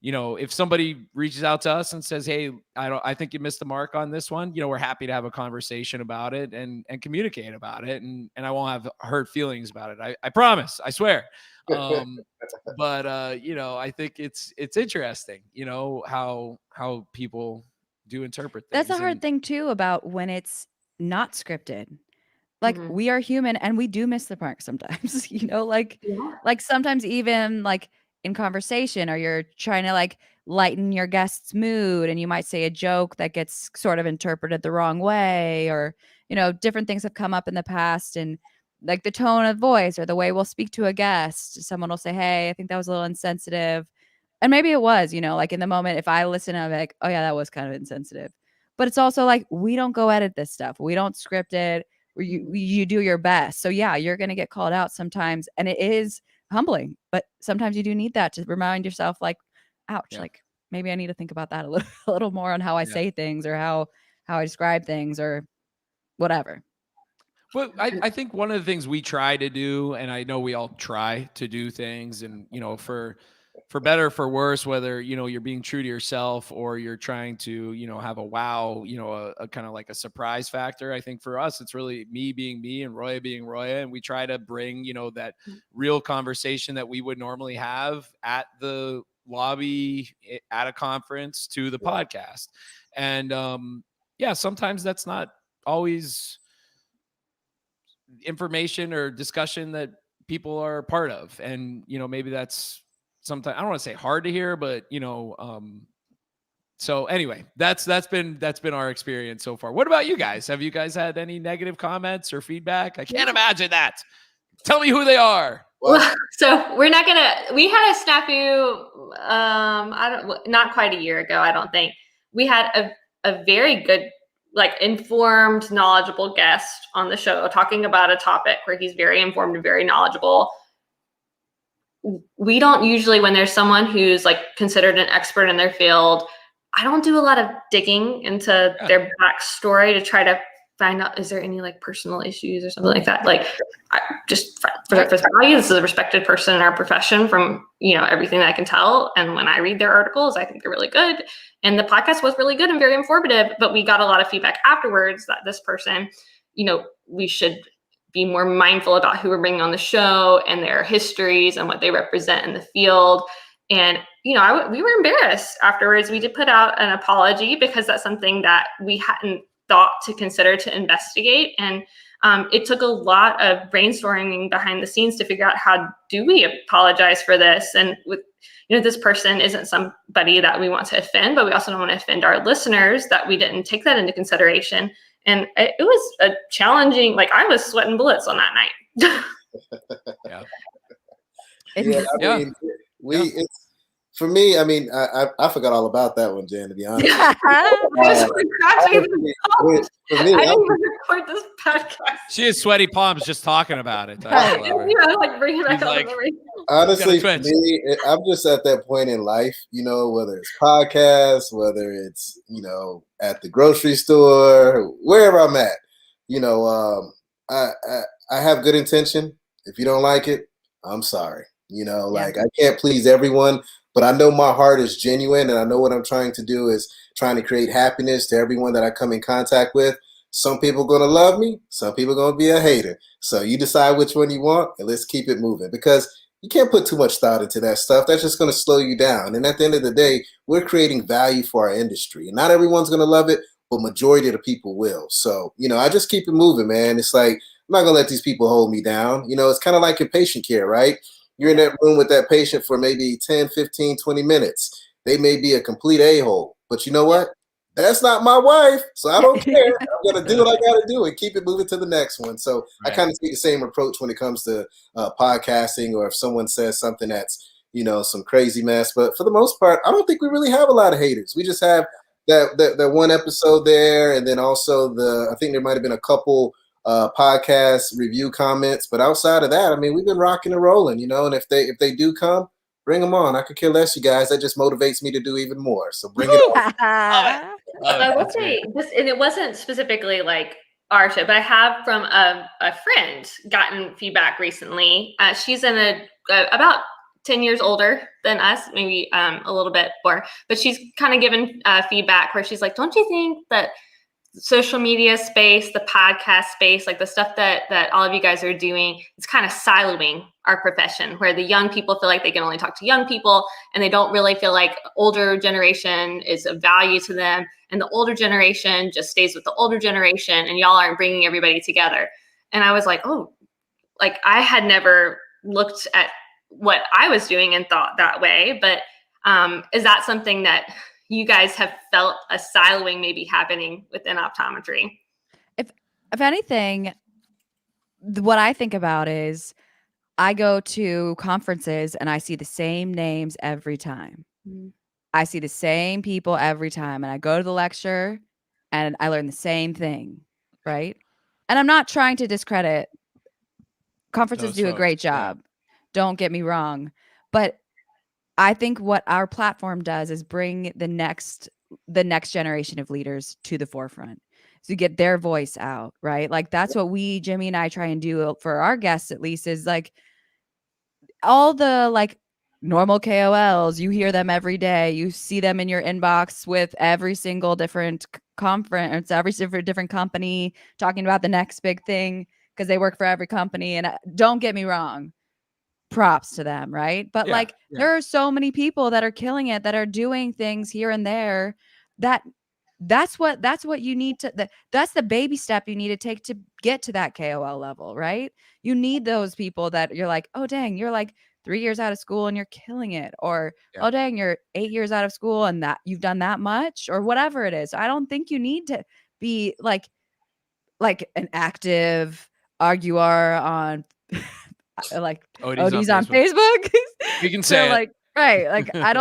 if somebody reaches out to us and says, hey, I think you missed the mark on this one, we're happy to have a conversation about it and communicate about it. And I won't have hurt feelings about it. I promise, I swear. But I think it's interesting, how people do interpret things. That's a hard thing too about when it's not scripted. Like we are human and we do miss the mark sometimes, like sometimes even like in conversation, or you're trying to like lighten your guest's mood and you might say a joke that gets sort of interpreted the wrong way, or, different things have come up in the past, and like the tone of voice or the way we'll speak to a guest, someone will say, hey, I think that was a little insensitive. And maybe it was, like in the moment, if I listen, I'm like, oh yeah, that was kind of insensitive. But it's also like, we don't go edit this stuff. We don't script it. You do your best. So yeah, you're going to get called out sometimes. And it is humbling, but sometimes you do need that to remind yourself like, ouch, like maybe I need to think about that a little more on how I say things, or how I describe things, or whatever. Well, I think one of the things we try to do, and I know we all try to do things, and, for better or for worse, whether, you're being true to yourself or you're trying to, have a wow, a kind of like a surprise factor. I think for us, it's really me being me and Roya being Roya. And we try to bring, that real conversation that we would normally have at the lobby at a conference to the podcast. And sometimes that's not always information or discussion that people are a part of. And, maybe that's sometimes, I don't want to say hard to hear, but, so anyway, that's been our experience so far. What about you guys? Have you guys had any negative comments or feedback? I can't imagine that. Tell me who they are. Well, so we had a snafu, not quite a year ago, I don't think. We had a very good, like informed, knowledgeable guest on the show talking about a topic where he's very informed and very knowledgeable. We don't usually, when there's someone who's like considered an expert in their field, I don't do a lot of digging into their backstory to try to find out, is there any like personal issues or something like that? Like, just for value, this is a respected person in our profession from, everything that I can tell. And when I read their articles, I think they're really good. And the podcast was really good and very informative, but we got a lot of feedback afterwards that this person, we should be more mindful about who we're bringing on the show and their histories and what they represent in the field. And, we were embarrassed afterwards. We did put out an apology because that's something that we hadn't thought to consider to investigate. And it took a lot of brainstorming behind the scenes to figure out how do we apologize for this. And with, this person isn't somebody that we want to offend, but we also don't want to offend our listeners, that we didn't take that into consideration. And it was a challenging, like I was sweating bullets on that night. It's, for me, I forgot all about that one, Jan, to be honest. I didn't even record this podcast. She has sweaty palms just talking about it. Like bring it back up. Honestly, for me, I'm just at that point in life, whether it's podcasts, whether it's, at the grocery store, wherever I'm at, I have good intention. If you don't like it, I'm sorry. I can't please everyone, but I know my heart is genuine, and I know what I'm trying to do is trying to create happiness to everyone that I come in contact with. Some people are going to love me. Some people are going to be a hater. So you decide which one you want, and let's keep it moving, because you can't put too much thought into that stuff. That's just going to slow you down. And at the end of the day, we're creating value for our industry, and not everyone's going to love it, but majority of the people will. So, I just keep it moving, man. It's like, I'm not going to let these people hold me down. It's kind of like in patient care, right? You're in that room with that patient for maybe 10, 15, 20 minutes. They may be a complete a-hole, but you know what? that's not my wife, so I don't care. I'm gonna do what I gotta do and keep it moving to the next one. So Right. I kind of take the same approach when it comes to podcasting, or if someone says something that's some crazy mess. But for the most part, I don't think we really have a lot of haters. We just have that one episode there, and then also I think there might have been a couple podcast review comments. But outside of that, I mean, we've been rocking and rolling, And if they do come, bring them on. I could care less, you guys. That just motivates me to do even more. So bring it on. I will That's say great. this, and it wasn't specifically like our show, but I have from a friend gotten feedback recently. She's in about 10 years older than us, maybe a little bit more, but she's kind of given feedback where she's like, don't you think that social media space, the podcast space, like the stuff that all of you guys are doing, it's kind of siloing our profession, where the young people feel like they can only talk to young people, and they don't really feel like older generation is of value to them, and the older generation just stays with the older generation, and y'all aren't bringing everybody together. And I was like, oh, like I had never looked at what I was doing and thought that way. But is that something that you guys have felt a siloing maybe happening within optometry? If anything, what I think about is I go to conferences and I see the same names every time. I see the same people every time, and I go to the lecture and I learn the same thing, right? And I'm not trying to discredit conferences. Those do a folks, great yeah. job. Don't get me wrong, but I think what our platform does is bring the next generation of leaders to the forefront, to get their voice out, right? Like that's what Jimmy and I try and do for our guests, at least, is like all the like normal KOLs, you hear them every day, you see them in your inbox with every single different conference, every different company talking about the next big thing because they work for every company. And don't get me wrong, props to them, right? But Yeah, like yeah. there are so many people that are killing it, that are doing things here and there, that's what you need to that's the baby step you need to take to get to that KOL level, right? You need those people that you're like, oh dang, you're like 3 years out of school and you're killing it, or Yeah. oh dang, you're 8 years out of school and that you've done that much, or whatever it is. I don't think you need to be like an active arguer on like Odie's on Facebook. You can So say it. like, right, like I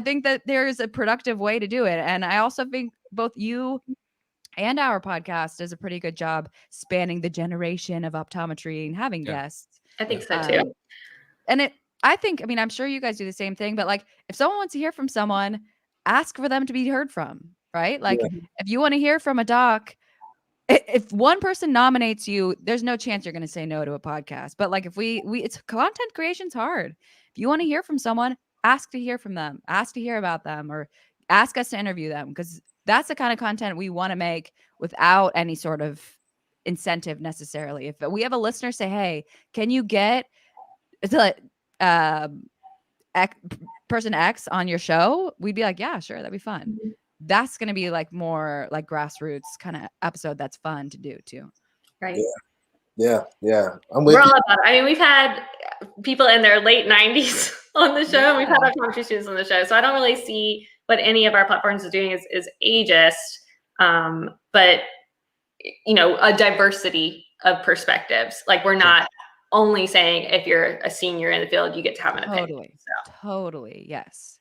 think that there is a productive way to do it. And I also think both you and our podcast does a pretty good job spanning the generation of optometry and having Yeah. guests. I think so too. And I think, I mean, I'm sure you guys do the same thing, but like if someone wants to hear from someone, ask for them to be heard from, right? Like if you want to hear from a doc, if one person nominates you, there's no chance you're going to say no to a podcast. But like if we it's content creation's hard. If you want to hear from someone, ask to hear from them, ask to hear about them, or ask us to interview them, because that's the kind of content we want to make without any sort of incentive necessarily. If we have a listener say, hey, can you get person X on your show, we'd be like, yeah, sure, that'd be fun. That's going to be like more like grassroots kind of episode that's fun to do too. Right. Yeah. We're all about it. I mean, we've had people in their late 90s on the show. We've had optometry students on the show. So I don't really see what any of our platforms is doing is ageist. But, a diversity of perspectives. Like we're not only saying if you're a senior in the field, you get to have an opinion. Totally. Yes.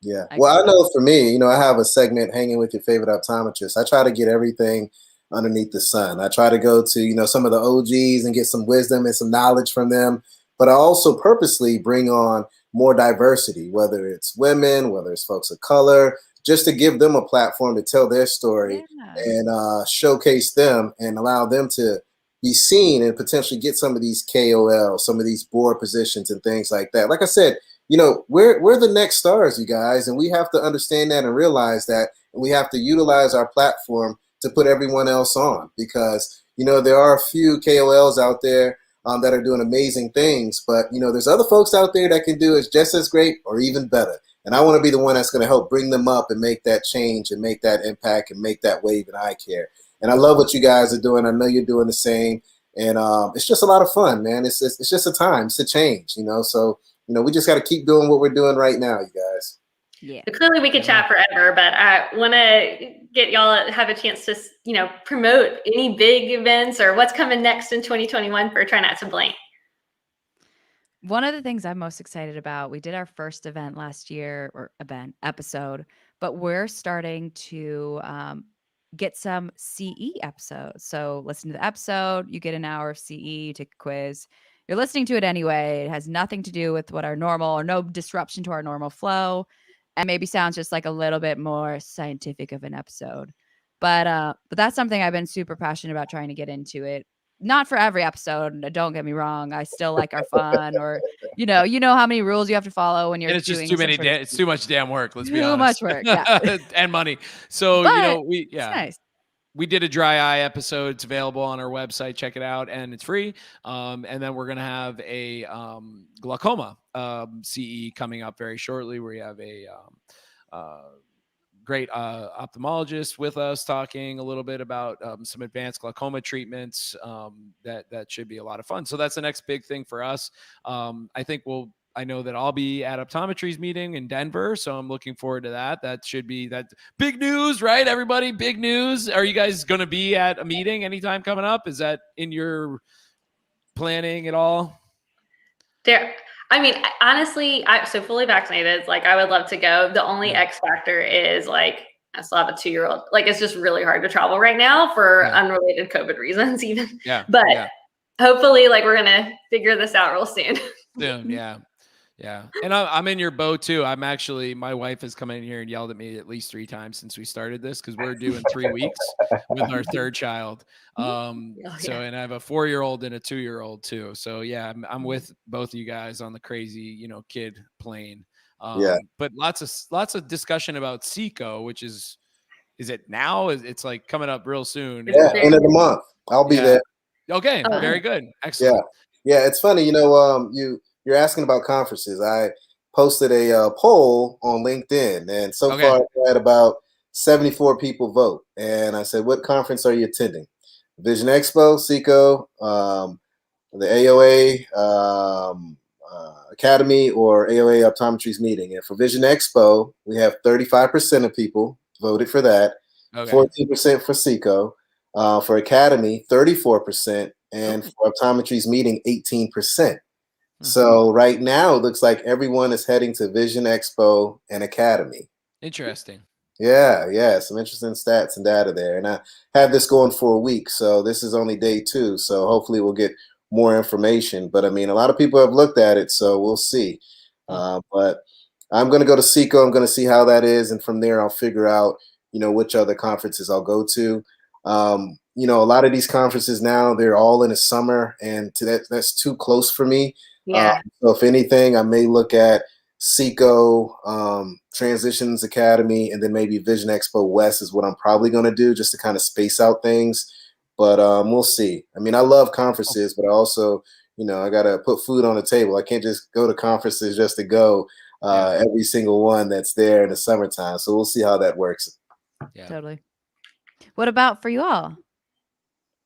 Yeah. Well, I know for me, I have a segment, Hanging with Your Favorite Optometrist. I try to get everything underneath the sun. I try to go to, some of the OGs and get some wisdom and some knowledge from them. But I also purposely bring on more diversity, whether it's women, whether it's folks of color, just to give them a platform to tell their story and showcase them and allow them to be seen and potentially get some of these KOL, some of these board positions and things like that. Like I said, we're the next stars, you guys, and we have to understand that and realize that, and we have to utilize our platform to put everyone else on, because there are a few KOLs out there that are doing amazing things, but there's other folks out there that can do it just as great or even better, and I want to be the one that's going to help bring them up and make that change and make that impact and make that wave in eye care. And I love what you guys are doing. I know you're doing the same, and it's just a lot of fun, man. It's just a time, it's a change, so we just got to keep doing what we're doing right now, you guys. Yeah. So clearly we could chat forever, but I want to get y'all to have a chance to, promote any big events or what's coming next in 2021 for Try Not to Blink. One of the things I'm most excited about, we did our first event last year, or episode, but we're starting to get some CE episodes. So listen to the episode, you get an hour of CE, you take a quiz. You're listening to it anyway. It has nothing to do with what our normal, or no disruption to our normal flow, and maybe sounds just like a little bit more scientific of an episode. But that's something I've been super passionate about trying to get into it. Not for every episode. Don't get me wrong. I still like our fun, or you know how many rules you have to follow when you're And it's just doing too some many. sort of It's too much damn work. Let's be too honest. much work. Yeah. And money. So But we it's nice. we did a dry eye episode. It's available on our website. Check it out, and it's free. And then we're gonna have a glaucoma CE coming up very shortly. Where we have a great ophthalmologist with us talking a little bit about some advanced glaucoma treatments. That should be a lot of fun. So that's the next big thing for us. I know that I'll be at Optometry's meeting in Denver, so I'm looking forward to that. That should be that big news, right? Everybody, big news. Are you guys going to be at a meeting anytime coming up? Is that in your planning at all? Honestly, so fully vaccinated, like I would love to go. The only X factor is like I still have a 2-year-old. Like it's just really hard to travel right now for unrelated COVID reasons, even. Yeah. But hopefully, like we're gonna figure this out real soon. Soon, yeah. And I'm in your boat too. My wife has come in here and yelled at me at least 3 times since we started this, because we're due in 3 weeks with our third child. And I have a 4-year-old and a 2-year-old too. So yeah, I'm with both of you guys on the crazy, kid plane. But lots of discussion about SECO, which is it now? It's like coming up real soon. Yeah, end of the month. I'll be there. Okay, very good. Excellent. Yeah. It's funny, you're asking about conferences. I posted a poll on LinkedIn, and so far I had about 74 people vote. And I said, what conference are you attending? Vision Expo, SECO, the AOA Academy, or AOA Optometry's meeting. And for Vision Expo, we have 35% of people voted for that, 14% for SECO. For Academy, 34%, and for Optometry's meeting, 18%. So right now, it looks like everyone is heading to Vision Expo and Academy. Interesting. Yeah. Some interesting stats and data there. And I have this going for a week, so this is only day 2. So hopefully we'll get more information. But I mean, a lot of people have looked at it, so we'll see. But I'm going to go to SECO. I'm going to see how that is. And from there, I'll figure out, which other conferences I'll go to. A lot of these conferences now, they're all in the summer, and that's too close for me. Yeah. So if anything, I may look at SECO, Transitions Academy, and then maybe Vision Expo West is what I'm probably going to do, just to kind of space out things. But we'll see. I mean, I love conferences, but I also, I got to put food on the table. I can't just go to conferences just to go, every single one that's there in the summertime. So we'll see how that works. Yeah. Totally. What about for you all?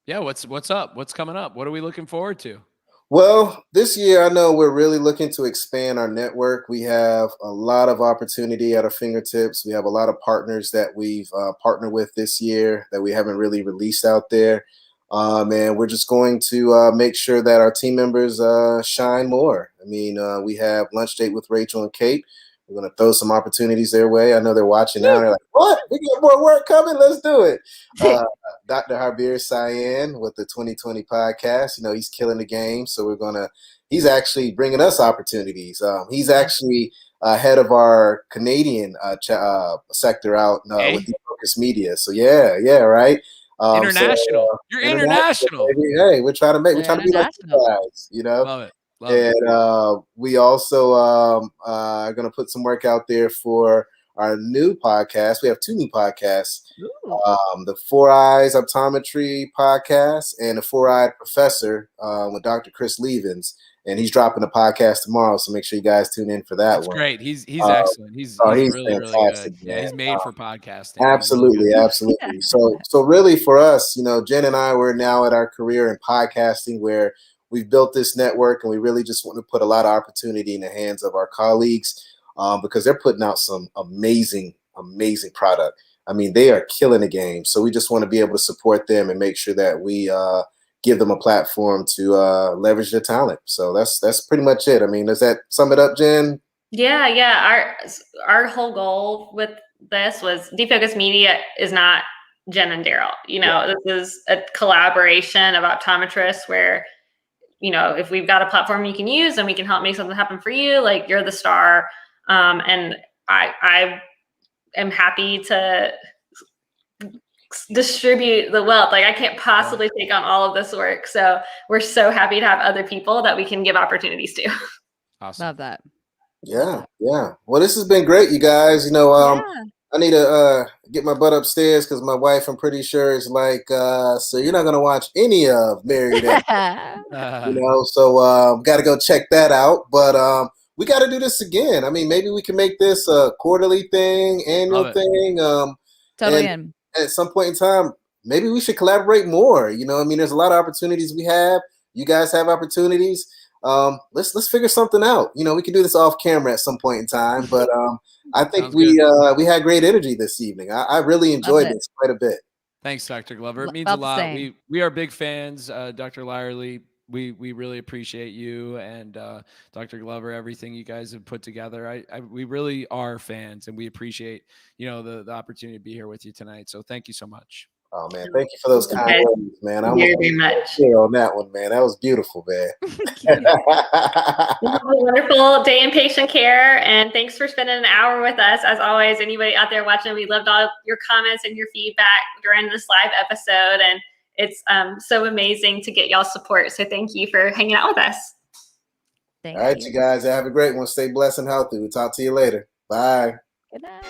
Yeah, what's up? What's coming up? What are we looking forward to? Well, this year, I know we're really looking to expand our network. We have a lot of opportunity at our fingertips. We have a lot of partners that we've partnered with this year that we haven't really released out there. And we're just going to make sure that our team members shine more. I mean, we have Lunch Date with Rachel and Kate. We're going to throw some opportunities their way. I know they're watching now. They're like, what? We got more work coming. Let's do it. Dr. Harbir Cyan with the 2020 podcast. He's killing the game. So he's actually bringing us opportunities. He's actually head of our Canadian sector out with Focus Media. So yeah, right. International. You're international. Hey, we're trying to be like you guys, Love it. We also are going to put some work out there for our new podcast. We have 2 new podcasts, the 4 Eyes Optometry podcast and the 4-Eyed Professor with Dr. Chris Levens. And he's dropping a podcast tomorrow, so make sure you guys tune in for that. That's one. Great. He's excellent. He's really, really good. Yeah, he's made for podcasting. Absolutely. So really for us, Jen and I, we're now at our career in podcasting where we've built this network, and we really just want to put a lot of opportunity in the hands of our colleagues. because they're putting out some amazing product. I mean, they are killing the game. So we just want to be able to support them and make sure that we give them a platform to leverage their talent. So that's pretty much it. I mean, does that sum it up, Jen? Yeah. Our whole goal with this was Defocus Media is not Jen and Daryl. This is a collaboration of optometrists where, if we've got a platform you can use and we can help make something happen for you, like you're the star. And I am happy to distribute the wealth. Like I can't possibly take on all of this work. So we're so happy to have other people that we can give opportunities to. Awesome. Love that. Yeah. Well, this has been great, you guys. I need to get my butt upstairs because my wife, I'm pretty sure, is like, so you're not going to watch any of Married at so got to go check that out. But we got to do this again. I mean, maybe we can make this a quarterly thing, annual thing. Totally in. At some point in time, maybe we should collaborate more. I mean, there's a lot of opportunities we have. You guys have opportunities. Let's figure something out. We can do this off camera at some point in time, but I think we had great energy this evening. I really enjoyed this quite a bit. Thanks, Dr. Glover. It means a lot. We are big fans, Dr. Lyerly. We really appreciate you and Dr. Glover, everything you guys have put together. We really are fans, and we appreciate the opportunity to be here with you tonight. So thank you so much. Oh man, thank you for those kind words, man. I'm very much on that one, man. That was beautiful, man. Wonderful day in patient care, and thanks for spending an hour with us. As always, anybody out there watching, we loved all your comments and your feedback during this live episode, and it's so amazing to get y'all's support. So thank you for hanging out with us. Thank all right, you guys, have a great one. Stay blessed and healthy. We'll talk to you later. Bye. Good night.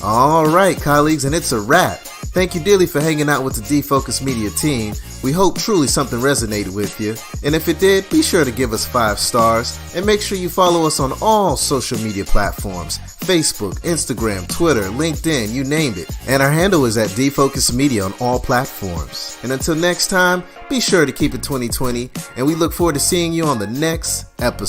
All right, colleagues, and it's a wrap. Thank you dearly for hanging out with the Defocus Media team. We hope truly something resonated with you. And if it did, be sure to give us 5 stars and make sure you follow us on all social media platforms: Facebook, Instagram, Twitter, LinkedIn, you name it. And our handle is at Defocus Media on all platforms. And until next time, be sure to keep it 2020, and we look forward to seeing you on the next episode.